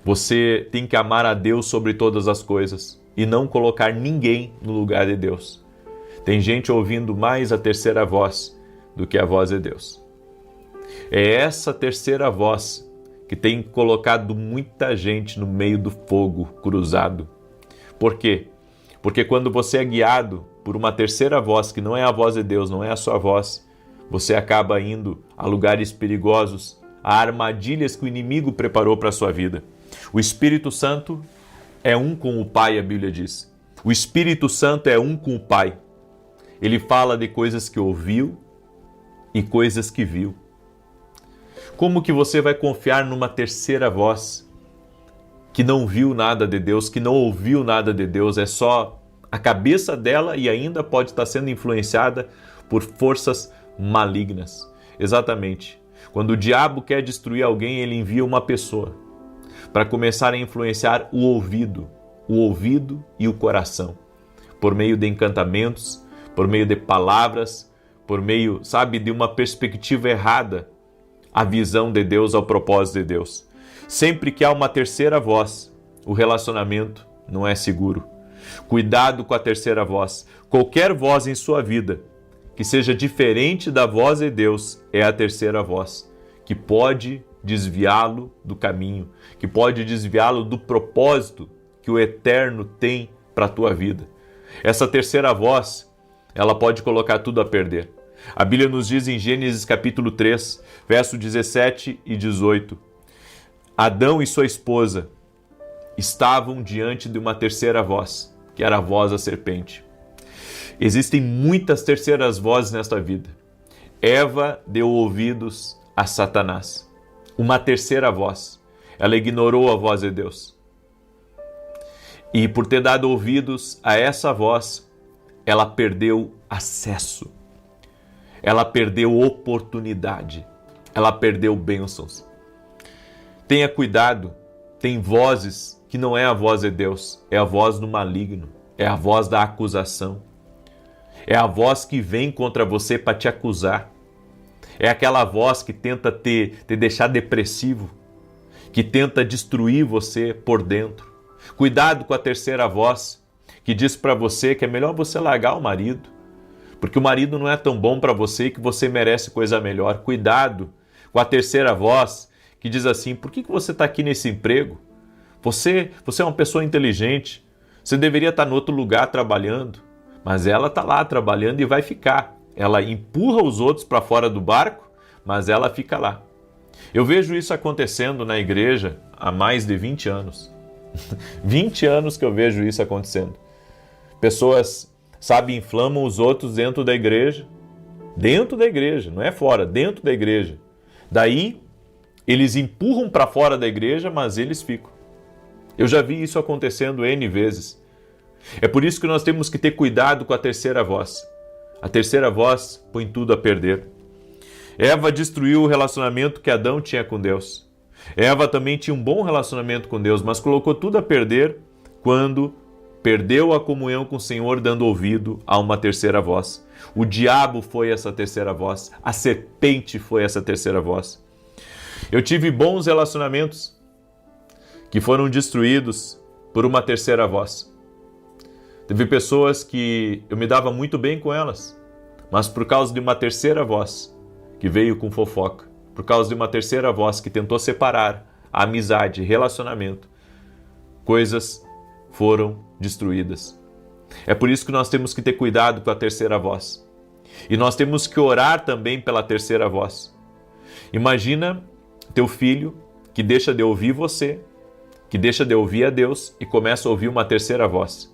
Você tem que amar a Deus sobre todas as coisas e não colocar ninguém no lugar de Deus. Tem gente ouvindo mais a terceira voz do que a voz de Deus. É essa terceira voz que tem colocado muita gente no meio do fogo cruzado. Por quê? Porque quando você é guiado por uma terceira voz, que não é a voz de Deus, não é a sua voz, você acaba indo a lugares perigosos, a armadilhas que o inimigo preparou para a sua vida. O Espírito Santo é um com o Pai, a Bíblia diz. O Espírito Santo é um com o Pai. Ele fala de coisas que ouviu e coisas que viu. Como que você vai confiar numa terceira voz que não viu nada de Deus, que não ouviu nada de Deus, é só a cabeça dela e ainda pode estar sendo influenciada por forças malignas. Exatamente. Quando o diabo quer destruir alguém, ele envia uma pessoa para começar a influenciar o ouvido e o coração, por meio de encantamentos, por meio de palavras, por meio, de uma perspectiva errada, a visão de Deus, ao propósito de Deus. Sempre que há uma terceira voz, o relacionamento não é seguro. Cuidado com a terceira voz. Qualquer voz em sua vida que seja diferente da voz de Deus é a terceira voz, que pode desviá-lo do caminho, que pode desviá-lo do propósito que o Eterno tem para a tua vida. Essa terceira voz, ela pode colocar tudo a perder. A Bíblia nos diz em Gênesis capítulo 3, verso 17 e 18, Adão e sua esposa estavam diante de uma terceira voz, que era a voz da serpente. Existem muitas terceiras vozes nesta vida. Eva deu ouvidos a Satanás. Uma terceira voz. Ela ignorou a voz de Deus. E por ter dado ouvidos a essa voz, ela perdeu acesso. Ela perdeu oportunidade. Ela perdeu bênçãos. Tenha cuidado. Tem vozes que não é a voz de Deus, é a voz do maligno, é a voz da acusação. É a voz que vem contra você para te acusar. É aquela voz que tenta te deixar depressivo, que tenta destruir você por dentro. Cuidado com a terceira voz, que diz para você que é melhor você largar o marido, porque o marido não é tão bom para você e que você merece coisa melhor. Cuidado com a terceira voz, que diz assim, por que você está aqui nesse emprego? Você é uma pessoa inteligente, você deveria estar em outro lugar trabalhando, mas ela está lá trabalhando e vai ficar. Ela empurra os outros para fora do barco, mas ela fica lá. Eu vejo isso acontecendo na igreja há mais de 20 anos. 20 anos que eu vejo isso acontecendo. Pessoas, inflamam os outros dentro da igreja, não é fora, dentro da igreja. Daí, eles empurram para fora da igreja, mas eles ficam. Eu já vi isso acontecendo N vezes. É por isso que nós temos que ter cuidado com a terceira voz. A terceira voz põe tudo a perder. Eva destruiu o relacionamento que Adão tinha com Deus. Eva também tinha um bom relacionamento com Deus, mas colocou tudo a perder quando perdeu a comunhão com o Senhor, dando ouvido a uma terceira voz. O diabo foi essa terceira voz. A serpente foi essa terceira voz. Eu tive bons relacionamentos que foram destruídos por uma terceira voz. Teve pessoas que eu me dava muito bem com elas, mas por causa de uma terceira voz que veio com fofoca, por causa de uma terceira voz que tentou separar a amizade, relacionamento, coisas foram destruídas. É por isso que nós temos que ter cuidado com a terceira voz. E nós temos que orar também pela terceira voz. Imagina teu filho que deixa de ouvir você, que deixa de ouvir a Deus e começa a ouvir uma terceira voz.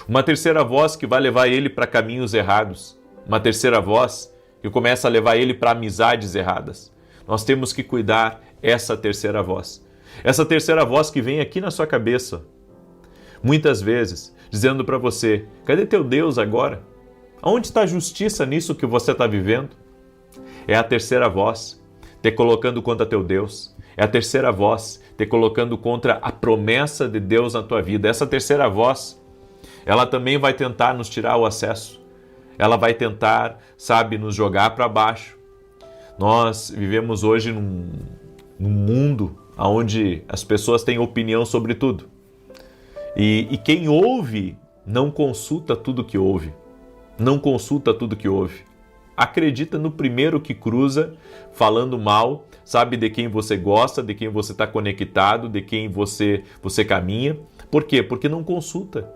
Uma terceira voz que vai levar ele para caminhos errados. Uma terceira voz que começa a levar ele para amizades erradas. Nós temos que cuidar essa terceira voz. Essa terceira voz que vem aqui na sua cabeça, muitas vezes, dizendo para você, cadê teu Deus agora? Aonde está a justiça nisso que você está vivendo? É a terceira voz te colocando contra teu Deus. É a terceira voz te colocando contra a promessa de Deus na tua vida. Essa terceira voz, ela também vai tentar nos tirar o acesso. Ela vai tentar, nos jogar para baixo. Nós vivemos hoje num mundo onde as pessoas têm opinião sobre tudo. E quem ouve não consulta tudo que ouve. Não consulta tudo que ouve. Acredita no primeiro que cruza, falando mal, de quem você gosta, de quem você está conectado, de quem você caminha. Por quê? Porque não consulta.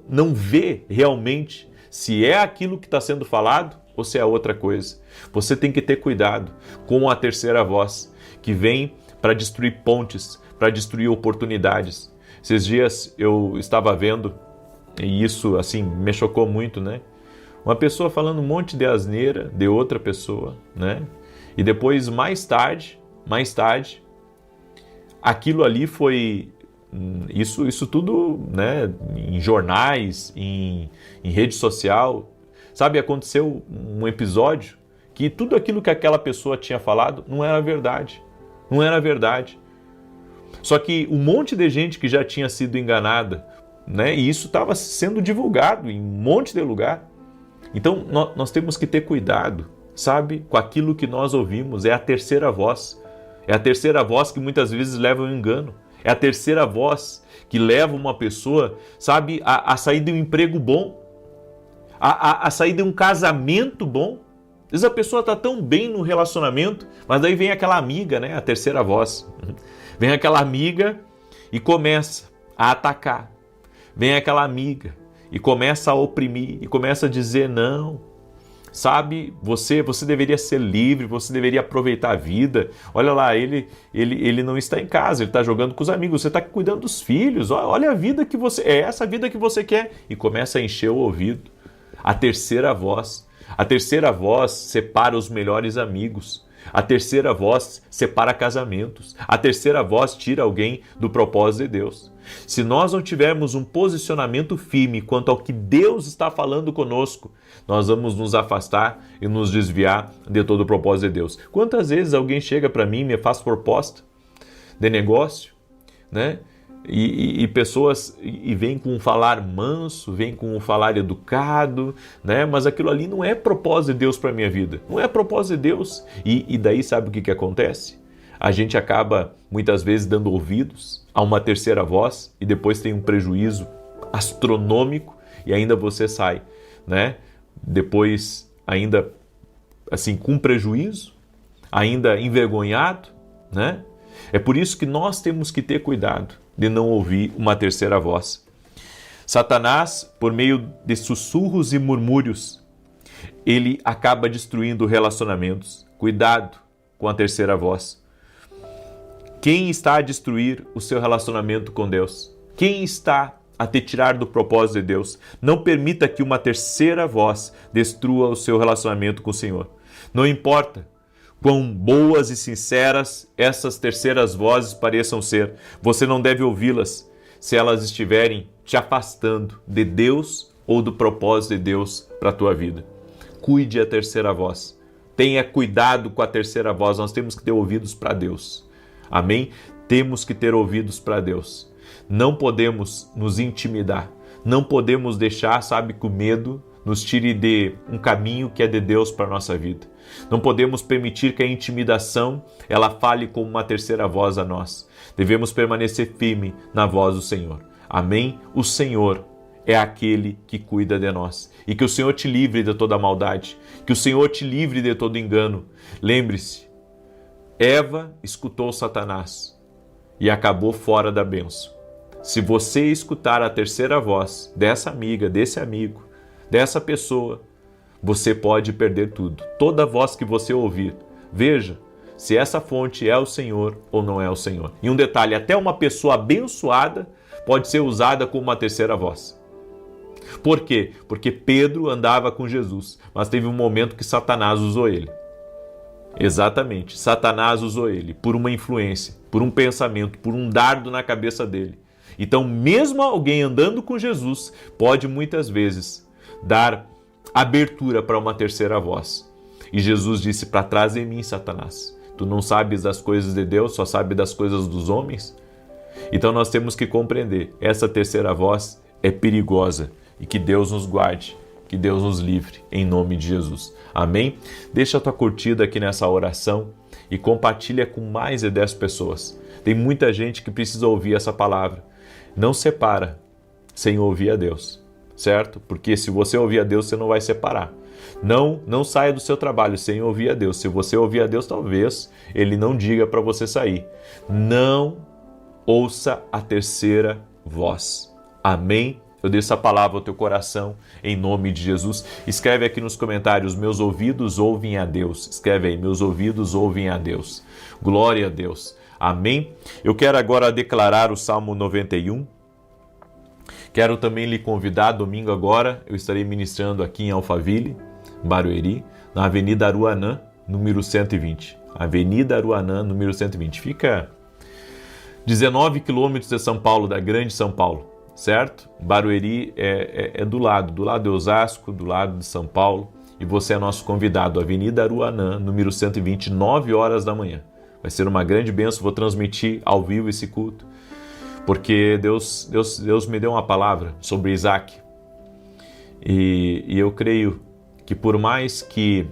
Não vê realmente se é aquilo que está sendo falado ou se é outra coisa. Você tem que ter cuidado com a terceira voz, que vem para destruir pontes, para destruir oportunidades. Esses dias eu estava vendo, e isso me chocou muito, né? Uma pessoa falando um monte de asneira de outra pessoa, né? E depois, mais tarde, aquilo ali foi... Isso tudo, né, em jornais, em rede social. Sabe, aconteceu um episódio que tudo aquilo que aquela pessoa tinha falado não era verdade. Não era verdade. Só que um monte de gente que já tinha sido enganada, né, e isso estava sendo divulgado em um monte de lugar. Então nós temos que ter cuidado, sabe, com aquilo que nós ouvimos. É a terceira voz. É a terceira voz que muitas vezes leva ao engano. É a terceira voz que leva uma pessoa, sabe, a sair de um emprego bom, a sair de um casamento bom. Às vezes a pessoa está tão bem no relacionamento, mas daí vem aquela amiga, né, a terceira voz. Vem aquela amiga e começa a atacar. Vem aquela amiga e começa a oprimir, e começa a dizer não. Sabe, você deveria ser livre, você deveria aproveitar a vida. Olha lá, ele não está em casa, ele está jogando com os amigos, você está cuidando dos filhos. Olha a vida que você... É essa vida que você quer. E começa a encher o ouvido. A terceira voz separa os melhores amigos. A terceira voz separa casamentos. A terceira voz tira alguém do propósito de Deus. Se nós não tivermos um posicionamento firme quanto ao que Deus está falando conosco, nós vamos nos afastar e nos desviar de todo o propósito de Deus. Quantas vezes alguém chega para mim e me faz proposta de negócio, né? E pessoas vêm com um falar manso, vêm com um falar educado, né? Mas aquilo ali não é propósito de Deus para a minha vida. Não é propósito de Deus. E daí sabe o que acontece? A gente acaba muitas vezes dando ouvidos a uma terceira voz e depois tem um prejuízo astronômico e ainda você sai, né? Depois ainda assim com prejuízo, ainda envergonhado, né? É por isso que nós temos que ter cuidado de não ouvir uma terceira voz. Satanás, por meio de sussurros e murmúrios, ele acaba destruindo relacionamentos. Cuidado com a terceira voz. Quem está a destruir o seu relacionamento com Deus? Quem está a te tirar do propósito de Deus? Não permita que uma terceira voz destrua o seu relacionamento com o Senhor. Não importa quão boas e sinceras essas terceiras vozes pareçam ser, você não deve ouvi-las se elas estiverem te afastando de Deus ou do propósito de Deus para a tua vida. Cuide a terceira voz. Tenha cuidado com a terceira voz. Nós temos que ter ouvidos para Deus. Amém? Temos que ter ouvidos para Deus. Não podemos nos intimidar. Não podemos deixar, sabe, que o medo nos tire de um caminho que é de Deus para a nossa vida. Não podemos permitir que a intimidação ela fale como uma terceira voz a nós. Devemos permanecer firme na voz do Senhor. Amém? O Senhor é aquele que cuida de nós. E que o Senhor te livre de toda maldade. Que o Senhor te livre de todo engano. Lembre-se, Eva escutou Satanás e acabou fora da bênção. Se você escutar a terceira voz dessa amiga, desse amigo, dessa pessoa, você pode perder tudo. Toda voz que você ouvir, veja se essa fonte é o Senhor ou não é o Senhor. E um detalhe, até uma pessoa abençoada pode ser usada como uma terceira voz. Por quê? Porque Pedro andava com Jesus, mas teve um momento que Satanás usou ele. Exatamente, Satanás usou ele por uma influência, por um pensamento, por um dardo na cabeça dele. Então, mesmo alguém andando com Jesus pode muitas vezes dar abertura para uma terceira voz. E Jesus disse: para trás de mim, Satanás. Tu não sabes das coisas de Deus, só sabes das coisas dos homens? Então nós temos que compreender, essa terceira voz é perigosa e que Deus nos guarde, que Deus nos livre, em nome de Jesus. Amém? Deixa a tua curtida aqui nessa oração e compartilha com mais de 10 pessoas. Tem muita gente que precisa ouvir essa palavra. Não separa sem ouvir a Deus, certo? Porque se você ouvir a Deus, você não vai separar. Não saia do seu trabalho sem ouvir a Deus. Se você ouvir a Deus, talvez Ele não diga para você sair. Não ouça a terceira voz. Amém? Eu dei essa palavra ao teu coração, em nome de Jesus. Escreve aqui nos comentários: meus ouvidos ouvem a Deus. Escreve aí: meus ouvidos ouvem a Deus. Glória a Deus. Amém? Eu quero agora declarar o Salmo 91. Quero também lhe convidar, domingo agora, eu estarei ministrando aqui em Alphaville, Barueri, na Avenida Aruanã, número 120. Avenida Aruanã, número 120. Fica 19 quilômetros de São Paulo, da grande São Paulo, certo? Barueri é do lado de Osasco, do lado de São Paulo. E você é nosso convidado, Avenida Aruanã, número 120, 9 horas da manhã. Vai ser uma grande bênção, vou transmitir ao vivo esse culto, porque Deus me deu uma palavra sobre Isaac. E eu creio que por mais que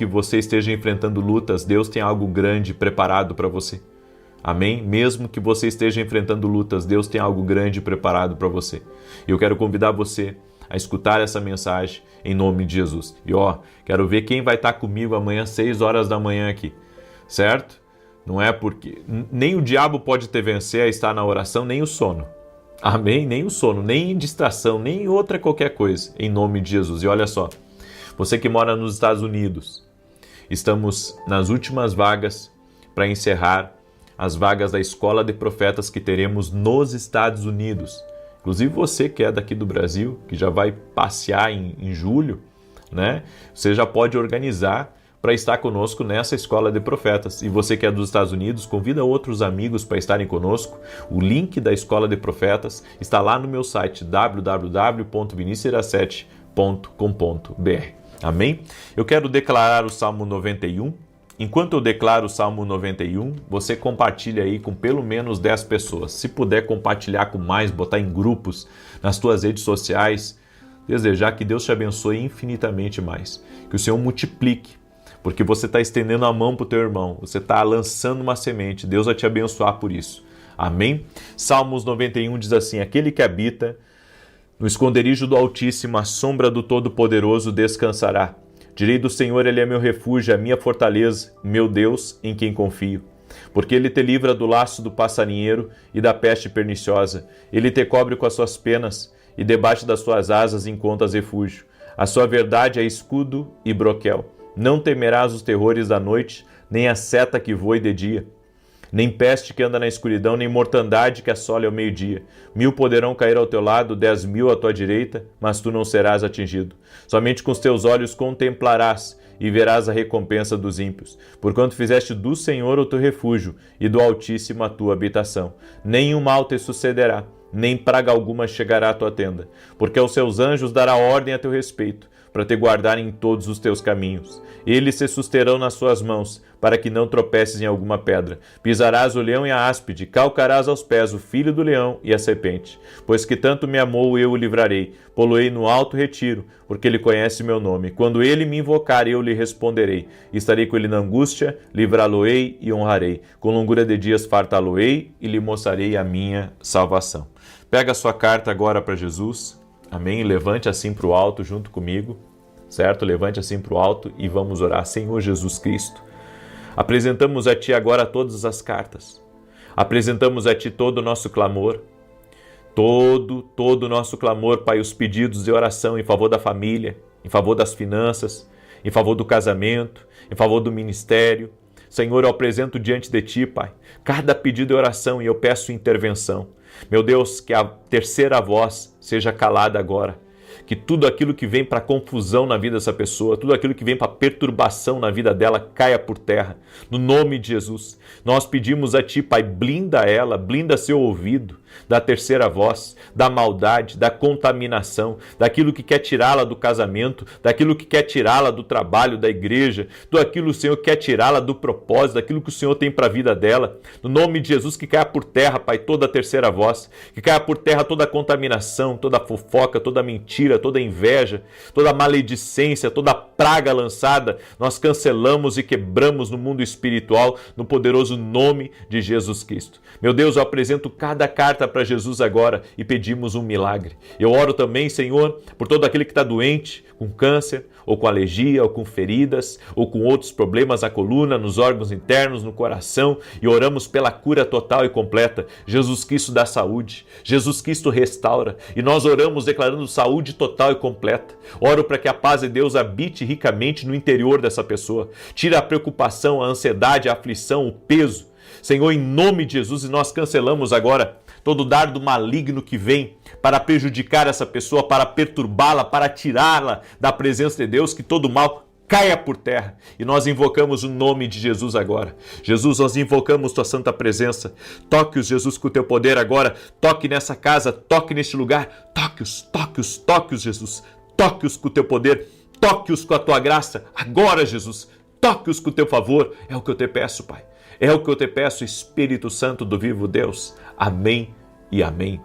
você esteja enfrentando lutas, Deus tem algo grande preparado para você. Amém? Mesmo que você esteja enfrentando lutas, Deus tem algo grande preparado para você. E eu quero convidar você a escutar essa mensagem em nome de Jesus. E quero ver quem vai estar comigo amanhã, 6 horas da manhã aqui, certo? Não é porque nem o diabo pode te vencer a estar na oração, nem o sono. Amém? Nem o sono, nem distração, nem outra qualquer coisa, em nome de Jesus. E olha só, você que mora nos Estados Unidos, estamos nas últimas vagas para encerrar as vagas da Escola de Profetas que teremos nos Estados Unidos. Inclusive você que é daqui do Brasil, que já vai passear em julho, né? Você já pode organizar para estar conosco nessa Escola de Profetas. E você que é dos Estados Unidos, convida outros amigos para estarem conosco. O link da Escola de Profetas está lá no meu site www.vinicius7.com.br. Amém? Eu quero declarar o Salmo 91. Enquanto eu declaro o Salmo 91, você compartilha aí com pelo menos 10 pessoas. Se puder compartilhar com mais, botar em grupos, nas tuas redes sociais, desejar que Deus te abençoe infinitamente mais. Que o Senhor multiplique, porque você está estendendo a mão para o teu irmão, você está lançando uma semente, Deus vai te abençoar por isso. Amém? Salmos 91 diz assim: aquele que habita no esconderijo do Altíssimo, a sombra do Todo-Poderoso descansará. Direi do Senhor, Ele é meu refúgio, a minha fortaleza, meu Deus, em quem confio. Porque Ele te livra do laço do passarinheiro e da peste perniciosa. Ele te cobre com as suas penas, e debaixo das suas asas encontras refúgio. A sua verdade é escudo e broquel. Não temerás os terrores da noite, nem a seta que voe de dia, nem peste que anda na escuridão, nem mortandade que assole ao meio-dia. 1000 poderão cair ao teu lado, 10.000 à tua direita, mas tu não serás atingido. Somente com os teus olhos contemplarás e verás a recompensa dos ímpios, porquanto fizeste do Senhor o teu refúgio e do Altíssimo a tua habitação. Nenhum mal te sucederá, nem praga alguma chegará à tua tenda, porque aos seus anjos dará ordem a teu respeito, para te guardarem em todos os teus caminhos. Eles se susterão nas suas mãos, para que não tropeces em alguma pedra. Pisarás o leão e a áspide, calcarás aos pés o filho do leão e a serpente. Pois que tanto me amou, eu o livrarei. Poloei no alto retiro, porque ele conhece meu nome. Quando ele me invocar, eu lhe responderei. Estarei com ele na angústia, livrá-lo-ei e honrarei. Com longura de dias fartá-lo-ei e lhe mostrarei a minha salvação. Pega a sua carta agora para Jesus. Amém? Levante assim para o alto junto comigo, certo? Levante assim para o alto e vamos orar. Senhor Jesus Cristo, apresentamos a Ti agora todas as cartas. Apresentamos a Ti todo o nosso clamor. Todo o nosso clamor, Pai, os pedidos de oração em favor da família, em favor das finanças, em favor do casamento, em favor do ministério. Senhor, eu apresento diante de Ti, Pai, cada pedido de oração e eu peço intervenção. Meu Deus, que a terceira voz seja calada agora. Que tudo aquilo que vem para confusão na vida dessa pessoa, tudo aquilo que vem para perturbação na vida dela, caia por terra. No nome de Jesus, nós pedimos a Ti, Pai, blinda ela, blinda seu ouvido da terceira voz, da maldade, da contaminação, daquilo que quer tirá-la do casamento, daquilo que quer tirá-la do trabalho, da igreja, daquilo, Senhor, que quer tirá-la do propósito, daquilo que o Senhor tem para a vida dela. No nome de Jesus, que caia por terra, Pai, toda a terceira voz, que caia por terra toda a contaminação, toda a fofoca, toda a mentira, toda a inveja, toda a maledicência, toda a praga lançada, nós cancelamos e quebramos no mundo espiritual, no poderoso nome de Jesus Cristo. Meu Deus, eu apresento cada carta para Jesus agora e pedimos um milagre. Eu oro também, Senhor, por todo aquele que está doente, com câncer, ou com alergia, ou com feridas, ou com outros problemas na coluna, nos órgãos internos, no coração, e oramos pela cura total e completa. Jesus Cristo dá saúde, Jesus Cristo restaura, e nós oramos declarando saúde total e completa. Oro para que a paz de Deus habite ricamente no interior dessa pessoa. Tira a preocupação, a ansiedade, a aflição, o peso. Senhor, em nome de Jesus, e nós cancelamos agora todo dardo maligno que vem para prejudicar essa pessoa, para perturbá-la, para tirá-la da presença de Deus, que todo mal caia por terra. E nós invocamos o nome de Jesus agora. Jesus, nós invocamos tua santa presença. Toque-os, Jesus, com o teu poder agora. Toque nessa casa, toque neste lugar. Toque-os, toque-os, toque-os, Jesus. Toque-os com o teu poder. Toque-os com a tua graça. Agora, Jesus, toque-os com o teu favor. É o que eu te peço, Pai. É o que eu te peço, Espírito Santo do vivo Deus. Amém e amém.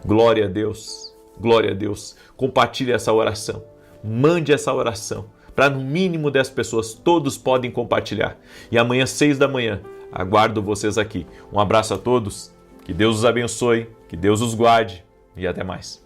Glória a Deus. Glória a Deus. Compartilhe essa oração. Mande essa oração para no mínimo 10 pessoas. Todos podem compartilhar. E amanhã, 6 da manhã, aguardo vocês aqui. Um abraço a todos. Que Deus os abençoe. Que Deus os guarde. E até mais.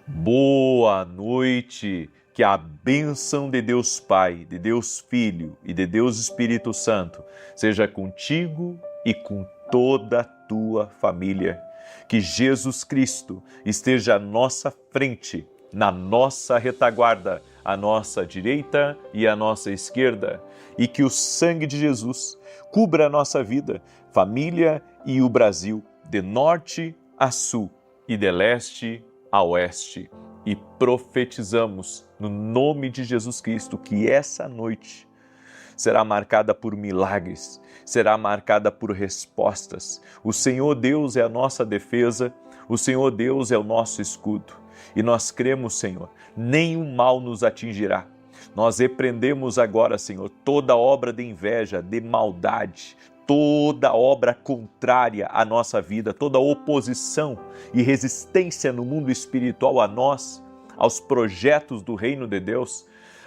Boa noite. Que a bênção de Deus Pai, de Deus Filho e de Deus Espírito Santo seja contigo e com toda a tua família. Que Jesus Cristo esteja à nossa frente, na nossa retaguarda, à nossa direita e à nossa esquerda. E que o sangue de Jesus cubra a nossa vida, família e o Brasil, de norte a sul e de leste a oeste. E profetizamos no nome de Jesus Cristo que essa noite será marcada por milagres, será marcada por respostas. O Senhor Deus é a nossa defesa, o Senhor Deus é o nosso escudo. E nós cremos, Senhor, nenhum mal nos atingirá. Nós repreendemos agora, Senhor, toda obra de inveja, de maldade, toda obra contrária à nossa vida, toda oposição e resistência no mundo espiritual a nós, aos projetos do reino de Deus,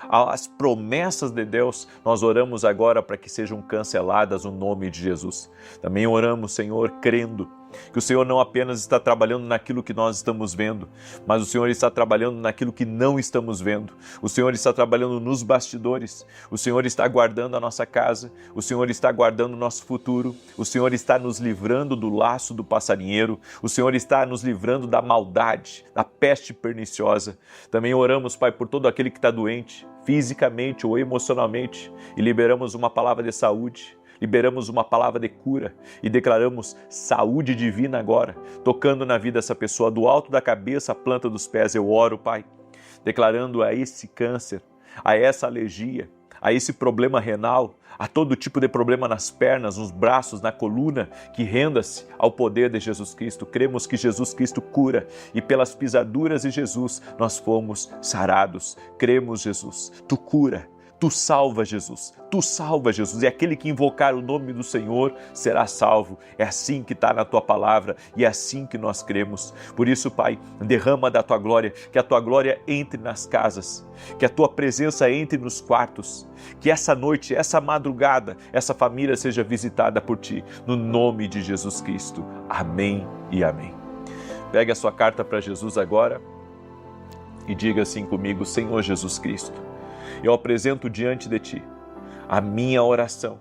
às promessas de Deus, nós oramos agora para que sejam canceladas no nome de Jesus. Também oramos, Senhor, crendo que o Senhor não apenas está trabalhando naquilo que nós estamos vendo, mas o Senhor está trabalhando naquilo que não estamos vendo. O Senhor está trabalhando nos bastidores, o Senhor está guardando a nossa casa, o Senhor está guardando o nosso futuro, o Senhor está nos livrando do laço do passarinheiro, o Senhor está nos livrando da maldade, da peste perniciosa. Também oramos, Pai, por todo aquele que está doente, fisicamente ou emocionalmente, e liberamos uma palavra de saúde. Liberamos uma palavra de cura e declaramos saúde divina agora, tocando na vida dessa pessoa, do alto da cabeça à planta dos pés. Eu oro, Pai, declarando a esse câncer, a essa alergia, a esse problema renal, a todo tipo de problema nas pernas, nos braços, na coluna, que renda-se ao poder de Jesus Cristo. Cremos que Jesus Cristo cura e pelas pisaduras de Jesus nós fomos sarados. Cremos, Jesus, tu cura. Tu salva, Jesus. Tu salva, Jesus. E aquele que invocar o nome do Senhor será salvo. É assim que está na tua palavra e é assim que nós cremos. Por isso, Pai, derrama da tua glória, que a tua glória entre nas casas, que a tua presença entre nos quartos, que essa noite, essa madrugada, essa família seja visitada por ti, no nome de Jesus Cristo. Amém e amém. Pegue a sua carta para Jesus agora e diga assim comigo: Senhor Jesus Cristo, eu apresento diante de Ti a minha oração.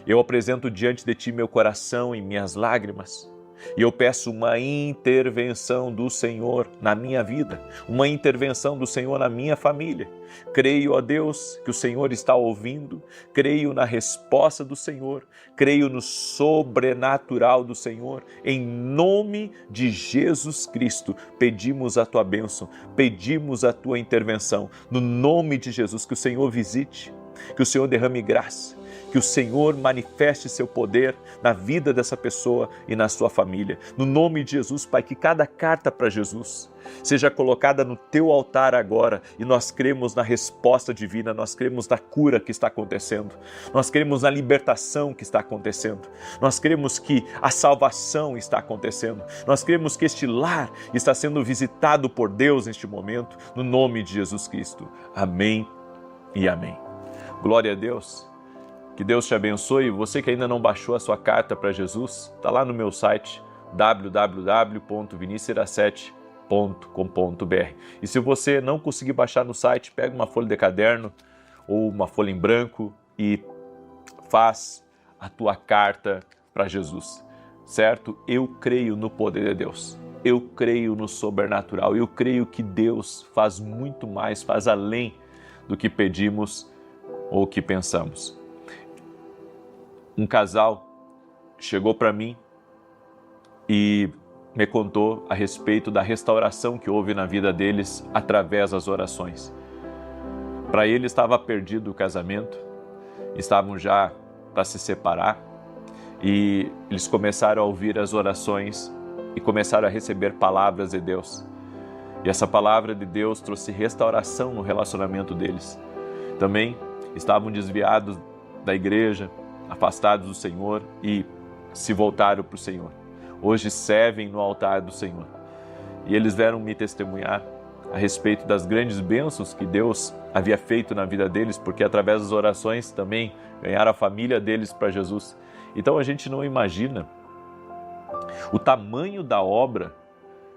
Eu apresento diante de Ti meu coração e minhas lágrimas. E eu peço uma intervenção do Senhor na minha vida, uma intervenção do Senhor na minha família. Creio, ó Deus, que o Senhor está ouvindo, creio na resposta do Senhor, creio no sobrenatural do Senhor. Em nome de Jesus Cristo, pedimos a Tua bênção, pedimos a Tua intervenção. No nome de Jesus, que o Senhor visite, que o Senhor derrame graça, que o Senhor manifeste seu poder na vida dessa pessoa e na sua família. No nome de Jesus, Pai, que cada carta para Jesus seja colocada no teu altar agora, e nós cremos na resposta divina, nós cremos na cura que está acontecendo, nós cremos na libertação que está acontecendo, nós cremos que a salvação está acontecendo, nós cremos que este lar está sendo visitado por Deus neste momento, no nome de Jesus Cristo. Amém e amém. Glória a Deus. Que Deus te abençoe. Você que ainda não baixou a sua carta para Jesus, está lá no meu site www.vinicius7.com.br. E se você não conseguir baixar no site, pega uma folha de caderno ou uma folha em branco e faz a tua carta para Jesus, certo? Eu creio no poder de Deus. Eu creio no sobrenatural. Eu creio que Deus faz muito mais, faz além do que pedimos ou que pensamos. Um casal chegou para mim e me contou a respeito da restauração que houve na vida deles através das orações. Para ele estava perdido o casamento, estavam já para se separar e eles começaram a ouvir as orações e começaram a receber palavras de Deus. E essa palavra de Deus trouxe restauração no relacionamento deles. Também estavam desviados da igreja, afastados do Senhor e se voltaram para o Senhor. Hoje servem no altar do Senhor. E eles vieram me testemunhar a respeito das grandes bênçãos que Deus havia feito na vida deles, porque através das orações também ganharam a família deles para Jesus. Então a gente não imagina o tamanho da obra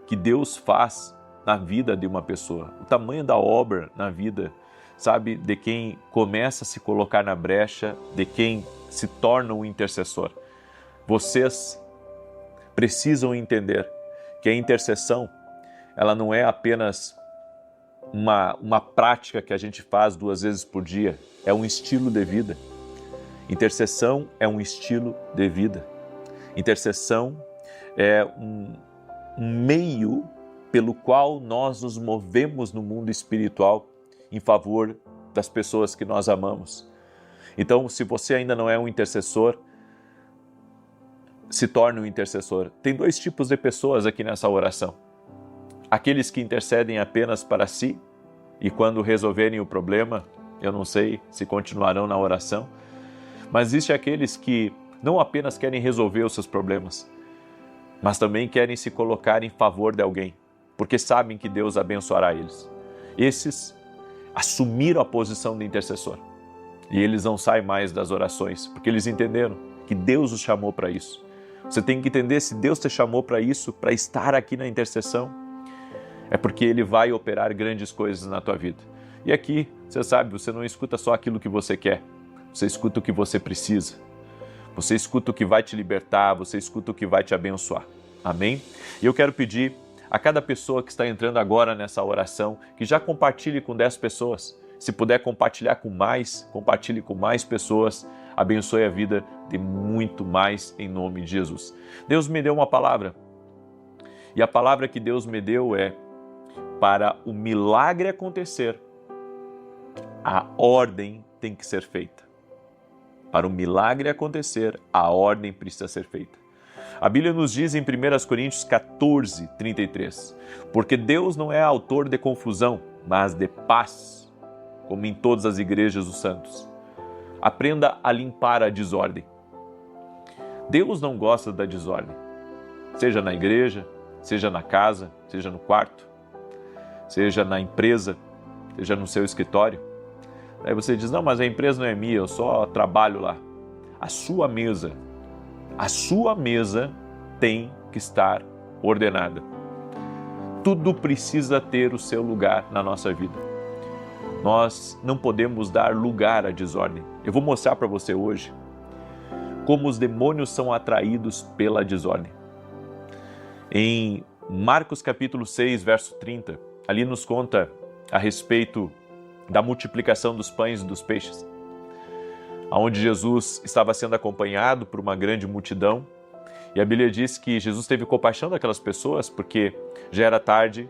que Deus faz na vida de uma pessoa, o tamanho da obra na vida, sabe, de quem começa a se colocar na brecha, de quem se torna um intercessor. Vocês precisam entender que a intercessão, ela não é apenas uma prática que a gente faz 2 vezes por dia, é um estilo de vida. Intercessão é um estilo de vida. Intercessão é um meio pelo qual nós nos movemos no mundo espiritual em favor das pessoas que nós amamos. Então, se você ainda não é um intercessor, se torne um intercessor. Tem 2 tipos de pessoas aqui nessa oração. Aqueles que intercedem apenas para si e quando resolverem o problema, eu não sei se continuarão na oração, mas existe aqueles que não apenas querem resolver os seus problemas, mas também querem se colocar em favor de alguém, porque sabem que Deus abençoará eles. Esses assumiram a posição de intercessor e eles não saem mais das orações, porque eles entenderam que Deus os chamou para isso. Você tem que entender, se Deus te chamou para isso, para estar aqui na intercessão, é porque Ele vai operar grandes coisas na tua vida. E aqui, você sabe, você não escuta só aquilo que você quer, você escuta o que você precisa. Você escuta o que vai te libertar, você escuta o que vai te abençoar. Amém? E eu quero pedir a cada pessoa que está entrando agora nessa oração, que já compartilhe com 10 pessoas. Se puder compartilhar com mais, compartilhe com mais pessoas. Abençoe a vida de muito mais em nome de Jesus. Deus me deu uma palavra. E a palavra que Deus me deu é: para o milagre acontecer, a ordem tem que ser feita. Para o milagre acontecer, a ordem precisa ser feita. A Bíblia nos diz em 1 Coríntios 14, 33, porque Deus não é autor de confusão, mas de paz, como em todas as igrejas dos santos. Aprenda a limpar a desordem. Deus não gosta da desordem, seja na igreja, seja na casa, seja no quarto, seja na empresa, seja no seu escritório. Aí você diz: não, mas a empresa não é minha, eu só trabalho lá. A sua mesa tem que estar ordenada. Tudo precisa ter o seu lugar na nossa vida. Nós não podemos dar lugar à desordem. Eu vou mostrar para você hoje como os demônios são atraídos pela desordem. Em Marcos capítulo 6, verso 30, ali nos conta a respeito da multiplicação dos pães e dos peixes, onde Jesus estava sendo acompanhado por uma grande multidão, e a Bíblia diz que Jesus teve compaixão daquelas pessoas, porque já era tarde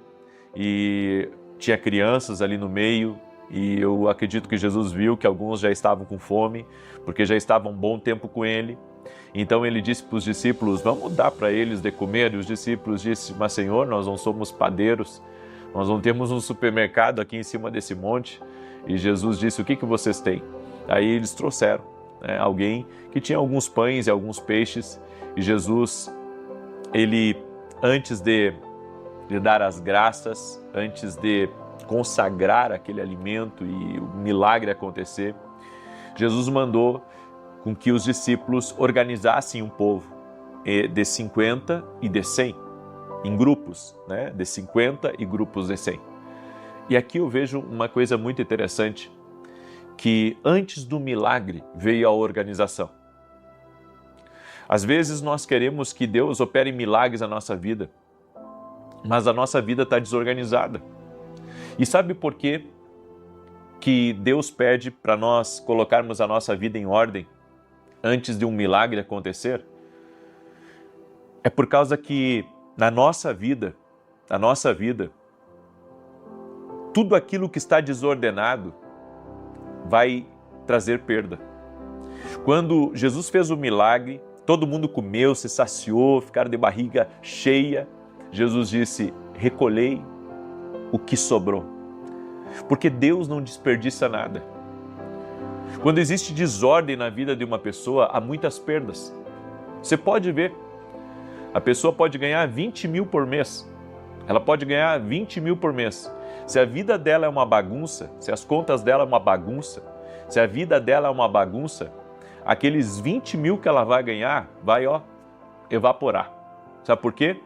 e tinha crianças ali no meio, e eu acredito que Jesus viu que alguns já estavam com fome, porque já estavam um bom tempo com ele. Então ele disse para os discípulos: vamos dar para eles de comer. E os discípulos disseram: mas Senhor, nós não somos padeiros, nós não temos um supermercado aqui em cima desse monte. E Jesus disse: o que vocês têm? Aí eles trouxeram alguém que tinha alguns pães e alguns peixes, e Jesus, ele, antes de dar as graças, antes de consagrar aquele alimento e o milagre acontecer, Jesus mandou com que os discípulos organizassem um povo de 50 e de 100, em grupos, de 50 e grupos de 100. E aqui eu vejo uma coisa muito interessante, que antes do milagre veio a organização. Às vezes nós queremos que Deus opere milagres na nossa vida, mas a nossa vida está desorganizada. E sabe por quê que Deus pede para nós colocarmos a nossa vida em ordem antes de um milagre acontecer? É por causa que na nossa vida, tudo aquilo que está desordenado vai trazer perda. Quando Jesus fez o milagre, todo mundo comeu, se saciou, ficaram de barriga cheia. Jesus disse: recolhei o que sobrou. Porque Deus não desperdiça nada. Quando existe desordem na vida de uma pessoa, há muitas perdas. Você pode ver, a pessoa pode ganhar 20 mil por mês. Ela pode ganhar 20 mil por mês. Se a vida dela é uma bagunça, se as contas dela é uma bagunça, se a vida dela é uma bagunça, aqueles 20 mil que ela vai ganhar, vai evaporar. Sabe por quê?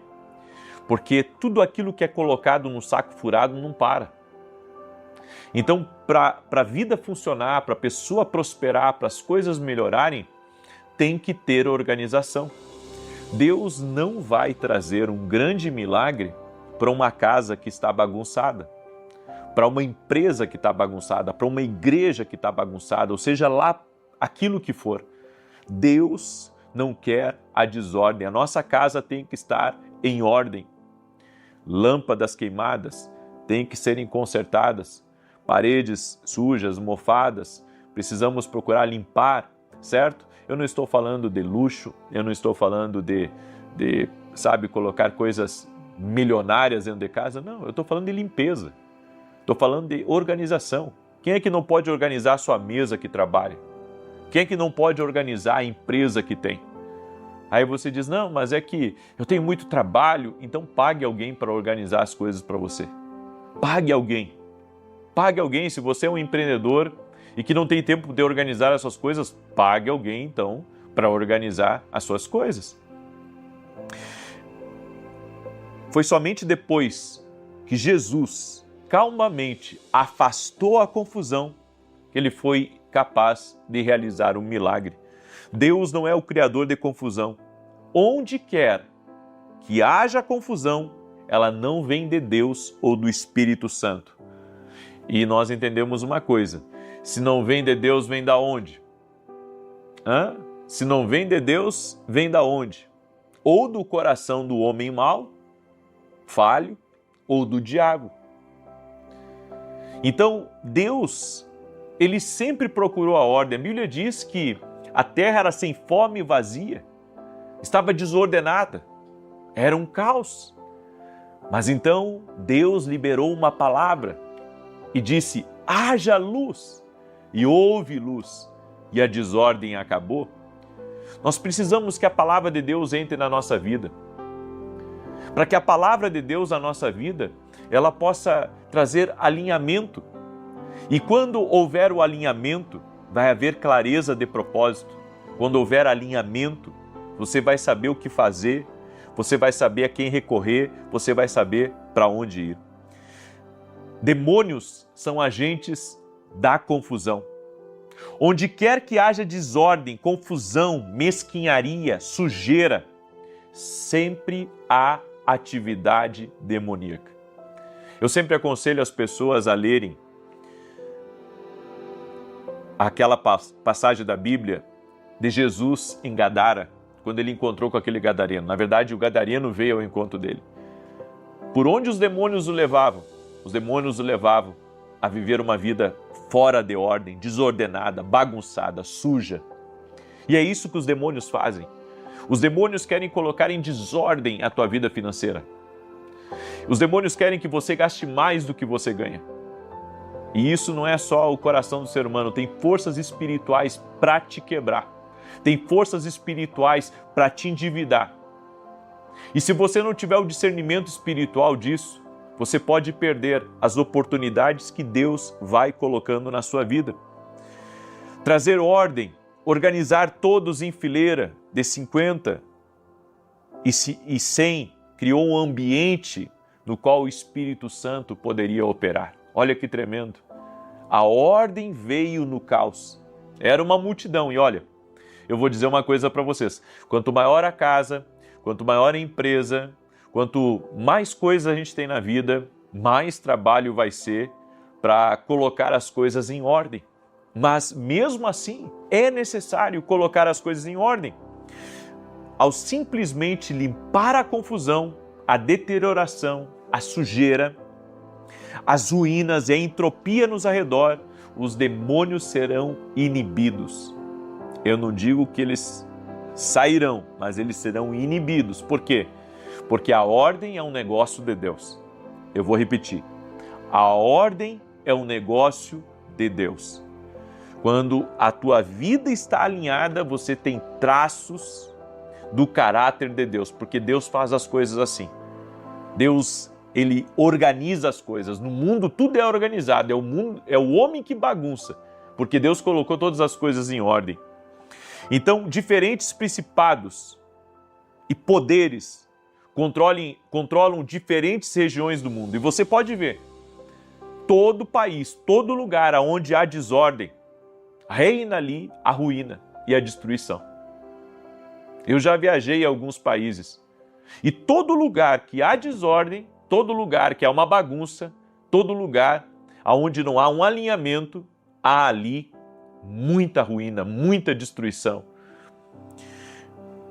Porque tudo aquilo que é colocado no saco furado não para. Então, para a vida funcionar, para a pessoa prosperar, para as coisas melhorarem, tem que ter organização. Deus não vai trazer um grande milagre para uma casa que está bagunçada, para uma empresa que está bagunçada, para uma igreja que está bagunçada, ou seja lá aquilo que for. Deus não quer a desordem. A nossa casa tem que estar em ordem. Lâmpadas queimadas têm que serem consertadas. Paredes sujas, mofadas, precisamos procurar limpar, certo? Eu não estou falando de luxo, eu não estou falando de colocar coisas milionárias dentro de casa, não, eu estou falando de limpeza, estou falando de organização. Quem é que não pode organizar a sua mesa que trabalha? Quem é que não pode organizar a empresa que tem? Aí você diz, não, mas é que eu tenho muito trabalho, então pague alguém para organizar as coisas para você. Pague alguém. Pague alguém. Se você é um empreendedor e que não tem tempo de organizar as suas coisas, pague alguém, então, para organizar as suas coisas. Foi somente depois que Jesus calmamente afastou a confusão que ele foi capaz de realizar um milagre. Deus não é o criador de confusão. Onde quer que haja confusão, ela não vem de Deus ou do Espírito Santo. E nós entendemos uma coisa, se não vem de Deus, vem da onde? Se não vem de Deus, vem da onde? Ou do coração do homem mau, falho, ou do diabo. Então, Deus, ele sempre procurou a ordem. A Bíblia diz que a terra era sem fome e vazia, estava desordenada, era um caos. Mas então Deus liberou uma palavra e disse, haja luz, e houve luz, e a desordem acabou. Nós precisamos que a palavra de Deus entre na nossa vida. Para que a palavra de Deus na nossa vida, ela possa trazer alinhamento. E quando houver o alinhamento, vai haver clareza de propósito. Quando houver alinhamento, você vai saber o que fazer, você vai saber a quem recorrer, você vai saber para onde ir. Demônios são agentes da confusão. Onde quer que haja desordem, confusão, mesquinharia, sujeira, sempre há atividade demoníaca. Eu sempre aconselho as pessoas a lerem aquela passagem da Bíblia de Jesus em Gadara, quando ele encontrou com aquele gadareno. Na verdade, o gadareno veio ao encontro dele. Por onde os demônios o levavam? Os demônios o levavam a viver uma vida fora de ordem, desordenada, bagunçada, suja. E é isso que os demônios fazem. Os demônios querem colocar em desordem a tua vida financeira. Os demônios querem que você gaste mais do que você ganha. E isso não é só o coração do ser humano, tem forças espirituais para te quebrar. Tem forças espirituais para te endividar. E se você não tiver o discernimento espiritual disso, você pode perder as oportunidades que Deus vai colocando na sua vida. Trazer ordem, organizar todos em fileira de 50 e 100, criou um ambiente no qual o Espírito Santo poderia operar. Olha que tremendo. A ordem veio no caos. Era uma multidão. E olha, eu vou dizer uma coisa para vocês. Quanto maior a casa, quanto maior a empresa, quanto mais coisas a gente tem na vida, mais trabalho vai ser para colocar as coisas em ordem. Mas mesmo assim, é necessário colocar as coisas em ordem. Ao simplesmente limpar a confusão, a deterioração, a sujeira, as ruínas e a entropia nos arredor, os demônios serão inibidos. Eu não digo que eles sairão, mas eles serão inibidos. Por quê? Porque a ordem é um negócio de Deus. Eu vou repetir. A ordem é um negócio de Deus. Quando a tua vida está alinhada, você tem traços do caráter de Deus, porque Deus faz as coisas assim. Deus, ele organiza as coisas. No mundo tudo é organizado, é o homem que bagunça, porque Deus colocou todas as coisas em ordem. Então, diferentes principados e poderes controlam diferentes regiões do mundo. E você pode ver, todo país, todo lugar onde há desordem, reina ali a ruína e a destruição. Eu já viajei a alguns países e todo lugar que há desordem, todo lugar que há uma bagunça, todo lugar onde não há um alinhamento, há ali muita ruína, muita destruição.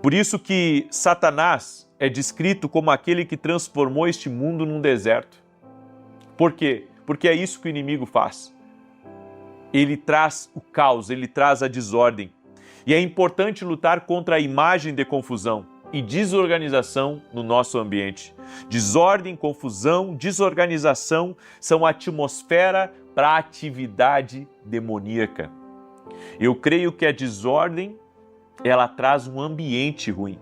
Por isso que Satanás é descrito como aquele que transformou este mundo num deserto. Por quê? Porque é isso que o inimigo faz. Ele traz o caos, ele traz a desordem. E é importante lutar contra a imagem de confusão e desorganização no nosso ambiente. Desordem, confusão, desorganização são a atmosfera para a atividade demoníaca. Eu creio que a desordem, ela traz um ambiente ruim.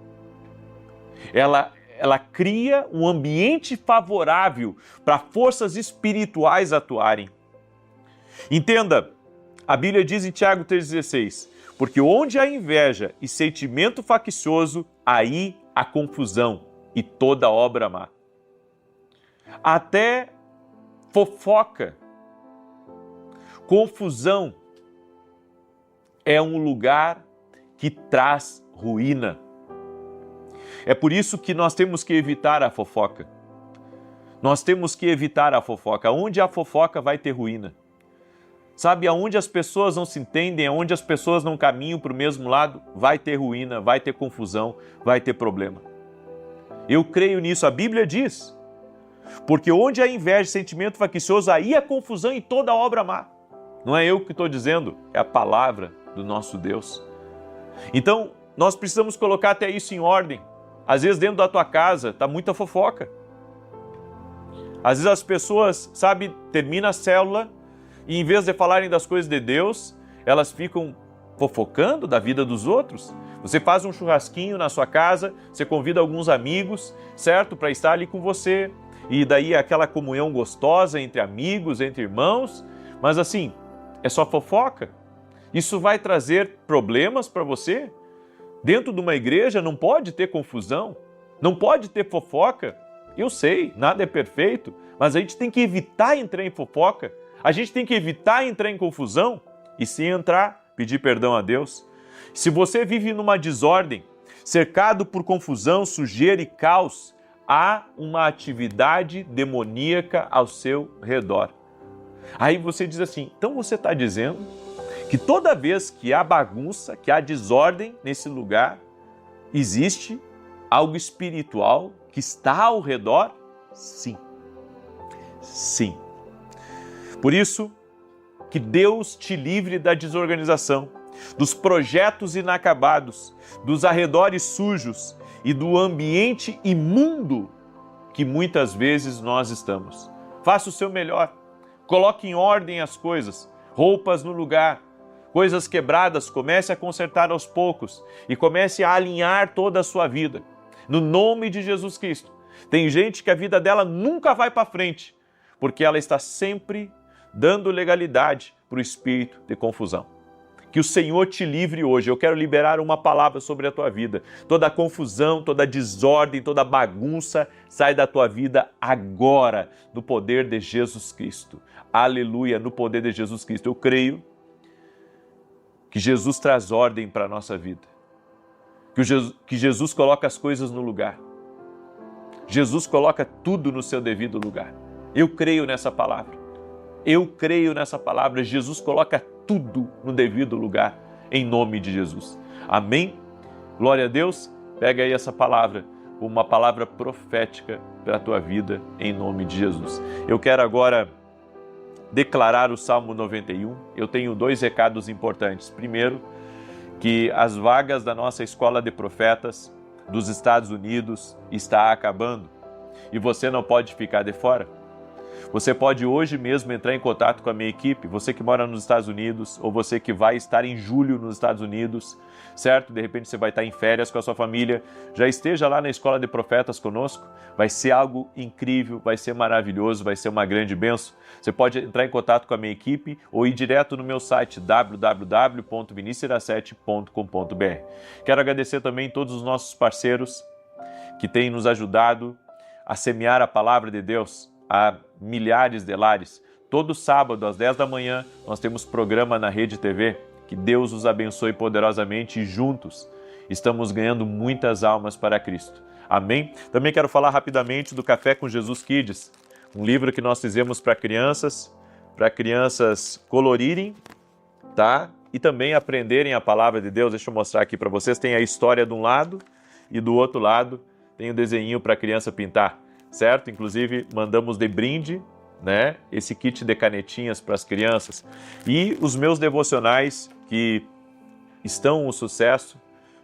Ela cria um ambiente favorável para forças espirituais atuarem. Entenda, a Bíblia diz em Tiago 3,16, porque onde há inveja e sentimento faccioso, aí há confusão e toda obra má. Até fofoca, confusão é um lugar que traz ruína. É por isso que nós temos que evitar a fofoca. Nós temos que evitar a fofoca. Onde há fofoca vai ter ruína. Sabe, aonde as pessoas não se entendem, aonde as pessoas não caminham para o mesmo lado, vai ter ruína, vai ter confusão, vai ter problema. Eu creio nisso, a Bíblia diz. Porque onde há inveja, sentimento faccioso, aí há confusão e toda obra má. Não é eu que estou dizendo, é a palavra do nosso Deus. Então, nós precisamos colocar até isso em ordem. Às vezes dentro da tua casa está muita fofoca. Às vezes as pessoas, sabe, termina a célula e em vez de falarem das coisas de Deus, elas ficam fofocando da vida dos outros. Você faz um churrasquinho na sua casa, você convida alguns amigos, certo? Para estar ali com você. E daí aquela comunhão gostosa entre amigos, entre irmãos. Mas assim, é só fofoca. Isso vai trazer problemas para você? Dentro de uma igreja não pode ter confusão, não pode ter fofoca. Eu sei, nada é perfeito, mas a gente tem que evitar entrar em fofoca. A gente tem que evitar entrar em confusão e, se entrar, pedir perdão a Deus. Se você vive numa desordem, cercado por confusão, sujeira e caos, há uma atividade demoníaca ao seu redor. Aí você diz assim, então você está dizendo que toda vez que há bagunça, que há desordem nesse lugar, existe algo espiritual que está ao redor? Sim. Sim. Por isso, que Deus te livre da desorganização, dos projetos inacabados, dos arredores sujos e do ambiente imundo que muitas vezes nós estamos. Faça o seu melhor, coloque em ordem as coisas, roupas no lugar, coisas quebradas, comece a consertar aos poucos e comece a alinhar toda a sua vida. No nome de Jesus Cristo. Tem gente que a vida dela nunca vai para frente, porque ela está sempre dando legalidade para o espírito de confusão. Que o Senhor te livre hoje. Eu quero liberar uma palavra sobre a tua vida. Toda a confusão, toda a desordem, toda a bagunça sai da tua vida agora, no poder de Jesus Cristo. Aleluia, no poder de Jesus Cristo. Eu creio que Jesus traz ordem para a nossa vida. Que Jesus coloca as coisas no lugar. Jesus coloca tudo no seu devido lugar. Eu creio nessa palavra. Eu creio nessa palavra. Jesus coloca tudo no devido lugar, em nome de Jesus. Amém? Glória a Deus. Pega aí essa palavra. com uma palavra profética para a tua vida, em nome de Jesus. Eu quero agora declarar o Salmo 91. Eu tenho 2 recados importantes. Primeiro, que as vagas da nossa Escola de Profetas dos Estados Unidos está acabando e você não pode ficar de fora. Você pode hoje mesmo entrar em contato com a minha equipe, você que mora nos Estados Unidos ou você que vai estar em julho nos Estados Unidos, certo? De repente você vai estar em férias com a sua família, já esteja lá na Escola de Profetas conosco, vai ser algo incrível, vai ser maravilhoso, vai ser uma grande bênção. Você pode entrar em contato com a minha equipe ou ir direto no meu site www.vinicius17.com.br. Quero agradecer também todos os nossos parceiros que têm nos ajudado a semear a palavra de Deus a milhares de lares. Todo sábado, às 10 da manhã, nós temos programa na Rede TV. Que Deus os abençoe poderosamente e juntos estamos ganhando muitas almas para Cristo. Amém? Também quero falar rapidamente do Café com Jesus Kids, um livro que nós fizemos para crianças colorirem, tá? E também aprenderem a palavra de Deus. Deixa eu mostrar aqui para vocês. Tem a história de um lado e do outro lado tem o desenho para a criança pintar. Certo? Inclusive, mandamos de brinde, né, esse kit de canetinhas para as crianças. E os meus devocionais que estão um sucesso,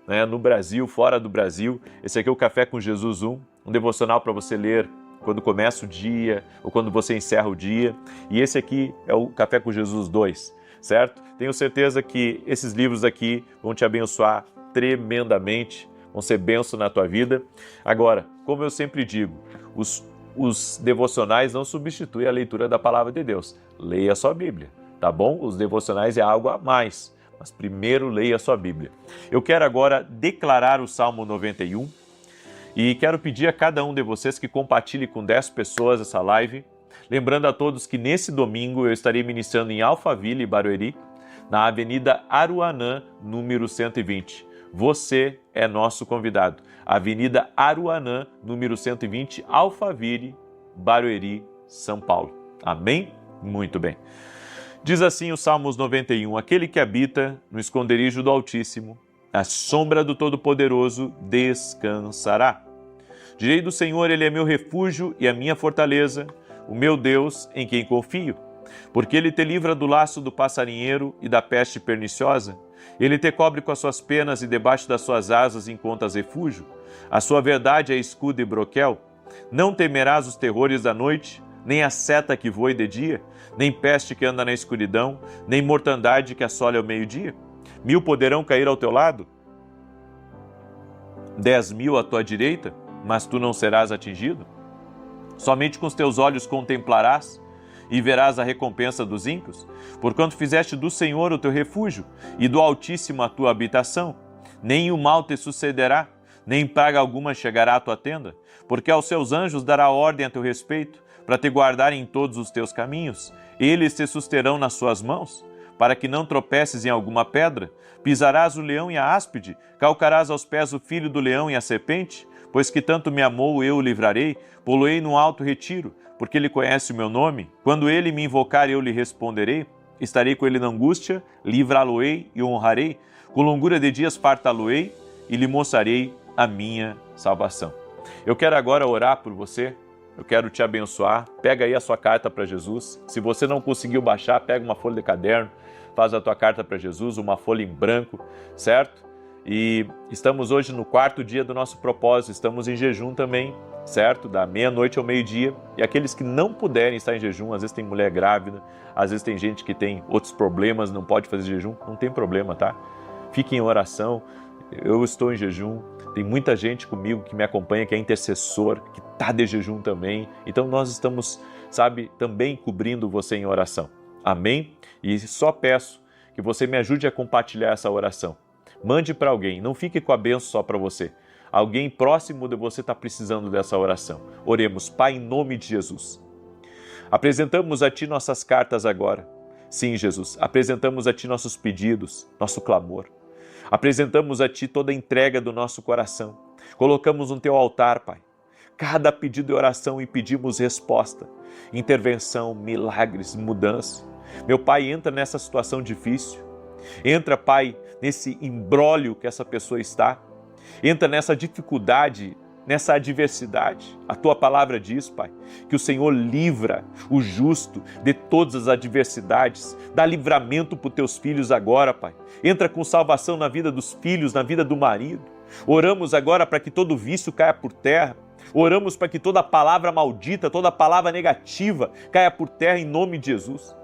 né, no Brasil, fora do Brasil. Esse aqui é o Café com Jesus 1, um devocional para você ler quando começa o dia ou quando você encerra o dia. E esse aqui é o Café com Jesus 2, certo? Tenho certeza que esses livros aqui vão te abençoar tremendamente, vão ser bênção na tua vida. Agora, como eu sempre digo, os devocionais não substituem a leitura da palavra de Deus. Leia a sua Bíblia, tá bom? Os devocionais é algo a mais, mas primeiro leia a sua Bíblia. Eu quero agora declarar o Salmo 91 e quero pedir a cada um de vocês que compartilhe com 10 pessoas essa live. Lembrando a todos que nesse domingo eu estarei ministrando em Alphaville, Barueri, na Avenida Aruanã, número 120. Você é nosso convidado. Avenida Aruanã, número 120, Alphaville, Barueri, São Paulo. Amém? Muito bem. Diz assim o Salmos 91, aquele que habita no esconderijo do Altíssimo, à sombra do Todo-Poderoso, descansará. Direi do Senhor, ele é meu refúgio e a minha fortaleza, o meu Deus em quem confio. Porque ele te livra do laço do passarinheiro e da peste perniciosa. Ele te cobre com as suas penas e debaixo das suas asas encontras refúgio. A sua verdade é escudo e broquel. Não temerás os terrores da noite, nem a seta que voe de dia, nem peste que anda na escuridão, nem mortandade que assole ao meio-dia. 1000 poderão cair ao teu lado, 10.000 à tua direita, mas tu não serás atingido. Somente com os teus olhos contemplarás e verás a recompensa dos ímpios, porquanto fizeste do Senhor o teu refúgio e do Altíssimo a tua habitação. Nem o mal te sucederá, nem praga alguma chegará à tua tenda, porque aos seus anjos dará ordem a teu respeito, para te guardarem em todos os teus caminhos. Eles te susterão nas suas mãos, para que não tropeces em alguma pedra. Pisarás o leão e a áspide, calcarás aos pés o filho do leão e a serpente, pois que tanto me amou, eu o livrarei, poloei no alto retiro, porque ele conhece o meu nome. Quando ele me invocar, eu lhe responderei. Estarei com ele na angústia, livrá-lo-ei e honrarei. Com longura de dias fartá-lo-ei e lhe mostrarei a minha salvação. Eu quero agora orar por você. Eu quero te abençoar. Pega aí a sua carta para Jesus. Se você não conseguiu baixar, pega uma folha de caderno, faz a tua carta para Jesus, uma folha em branco, certo? E estamos hoje no 4º dia do nosso propósito, estamos em jejum também, certo? Da meia-noite ao meio-dia. E aqueles que não puderem estar em jejum, às vezes tem mulher grávida, às vezes tem gente que tem outros problemas, não pode fazer jejum, não tem problema, tá? Fique em oração, eu estou em jejum, tem muita gente comigo que me acompanha, que é intercessor, que está de jejum também. Então nós estamos, também cobrindo você em oração. Amém? E só peço que você me ajude a compartilhar essa oração. Mande para alguém, não fique com a bênção só para você. Alguém próximo de você está precisando dessa oração. Oremos. Pai, em nome de Jesus. Apresentamos a Ti nossas cartas agora. Sim, Jesus, apresentamos a Ti nossos pedidos, nosso clamor. Apresentamos a Ti toda a entrega do nosso coração. Colocamos no Teu altar, Pai, cada pedido de oração e pedimos resposta, intervenção, milagres, mudança. Meu Pai, entra nessa situação difícil. Entra, Pai, nesse imbróglio que essa pessoa está. Entra nessa dificuldade nessa adversidade. A tua palavra diz, Pai, que o Senhor livra o justo de todas as adversidades. Dá livramento para os teus filhos agora, Pai. Entra com salvação na vida dos filhos, na vida do marido. Oramos agora para que todo vício caia por terra. Oramos para que toda palavra maldita, toda palavra negativa caia por terra em nome de Jesus.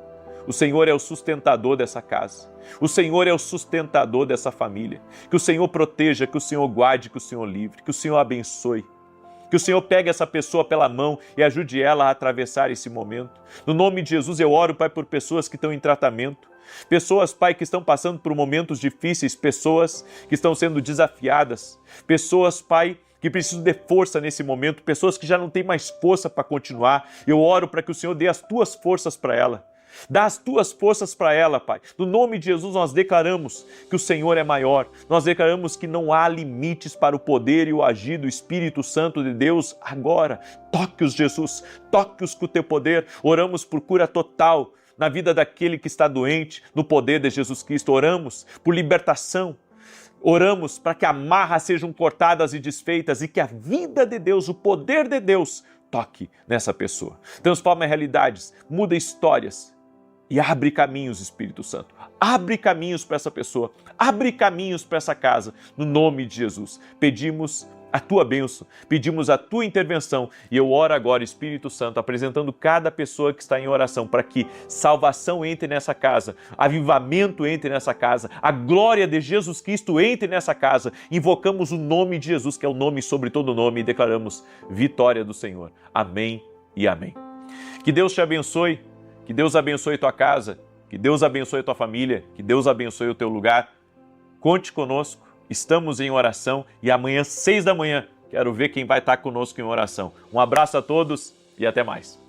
O Senhor é o sustentador dessa casa. O Senhor é o sustentador dessa família. Que o Senhor proteja, que o Senhor guarde, que o Senhor livre, que o Senhor abençoe. Que o Senhor pegue essa pessoa pela mão e ajude ela a atravessar esse momento. No nome de Jesus eu oro, Pai, por pessoas que estão em tratamento. Pessoas, Pai, que estão passando por momentos difíceis. Pessoas que estão sendo desafiadas. Pessoas, Pai, que precisam de força nesse momento. Pessoas que já não têm mais força para continuar. Eu oro para que o Senhor dê as tuas forças para ela. Dá as tuas forças para ela, Pai. No nome de Jesus nós declaramos que o Senhor é maior. Nós declaramos que não há limites para o poder e o agir do Espírito Santo de Deus agora. Toque-os, Jesus. Toque-os com o teu poder. Oramos por cura total na vida daquele que está doente, no poder de Jesus Cristo. Oramos por libertação. Oramos para que amarras sejam cortadas e desfeitas e que a vida de Deus, o poder de Deus, toque nessa pessoa. Transforma realidades, muda histórias. E abre caminhos, Espírito Santo. Abre caminhos para essa pessoa. Abre caminhos para essa casa. No nome de Jesus. Pedimos a tua bênção. Pedimos a tua intervenção. E eu oro agora, Espírito Santo, apresentando cada pessoa que está em oração para que salvação entre nessa casa, avivamento entre nessa casa, a glória de Jesus Cristo entre nessa casa. Invocamos o nome de Jesus, que é o nome sobre todo nome, e declaramos vitória do Senhor. Amém e amém. Que Deus te abençoe. Que Deus abençoe tua casa, que Deus abençoe tua família, que Deus abençoe o teu lugar. Conte conosco, estamos em oração e amanhã, 6 da manhã, quero ver quem vai estar conosco em oração. Um abraço a todos e até mais.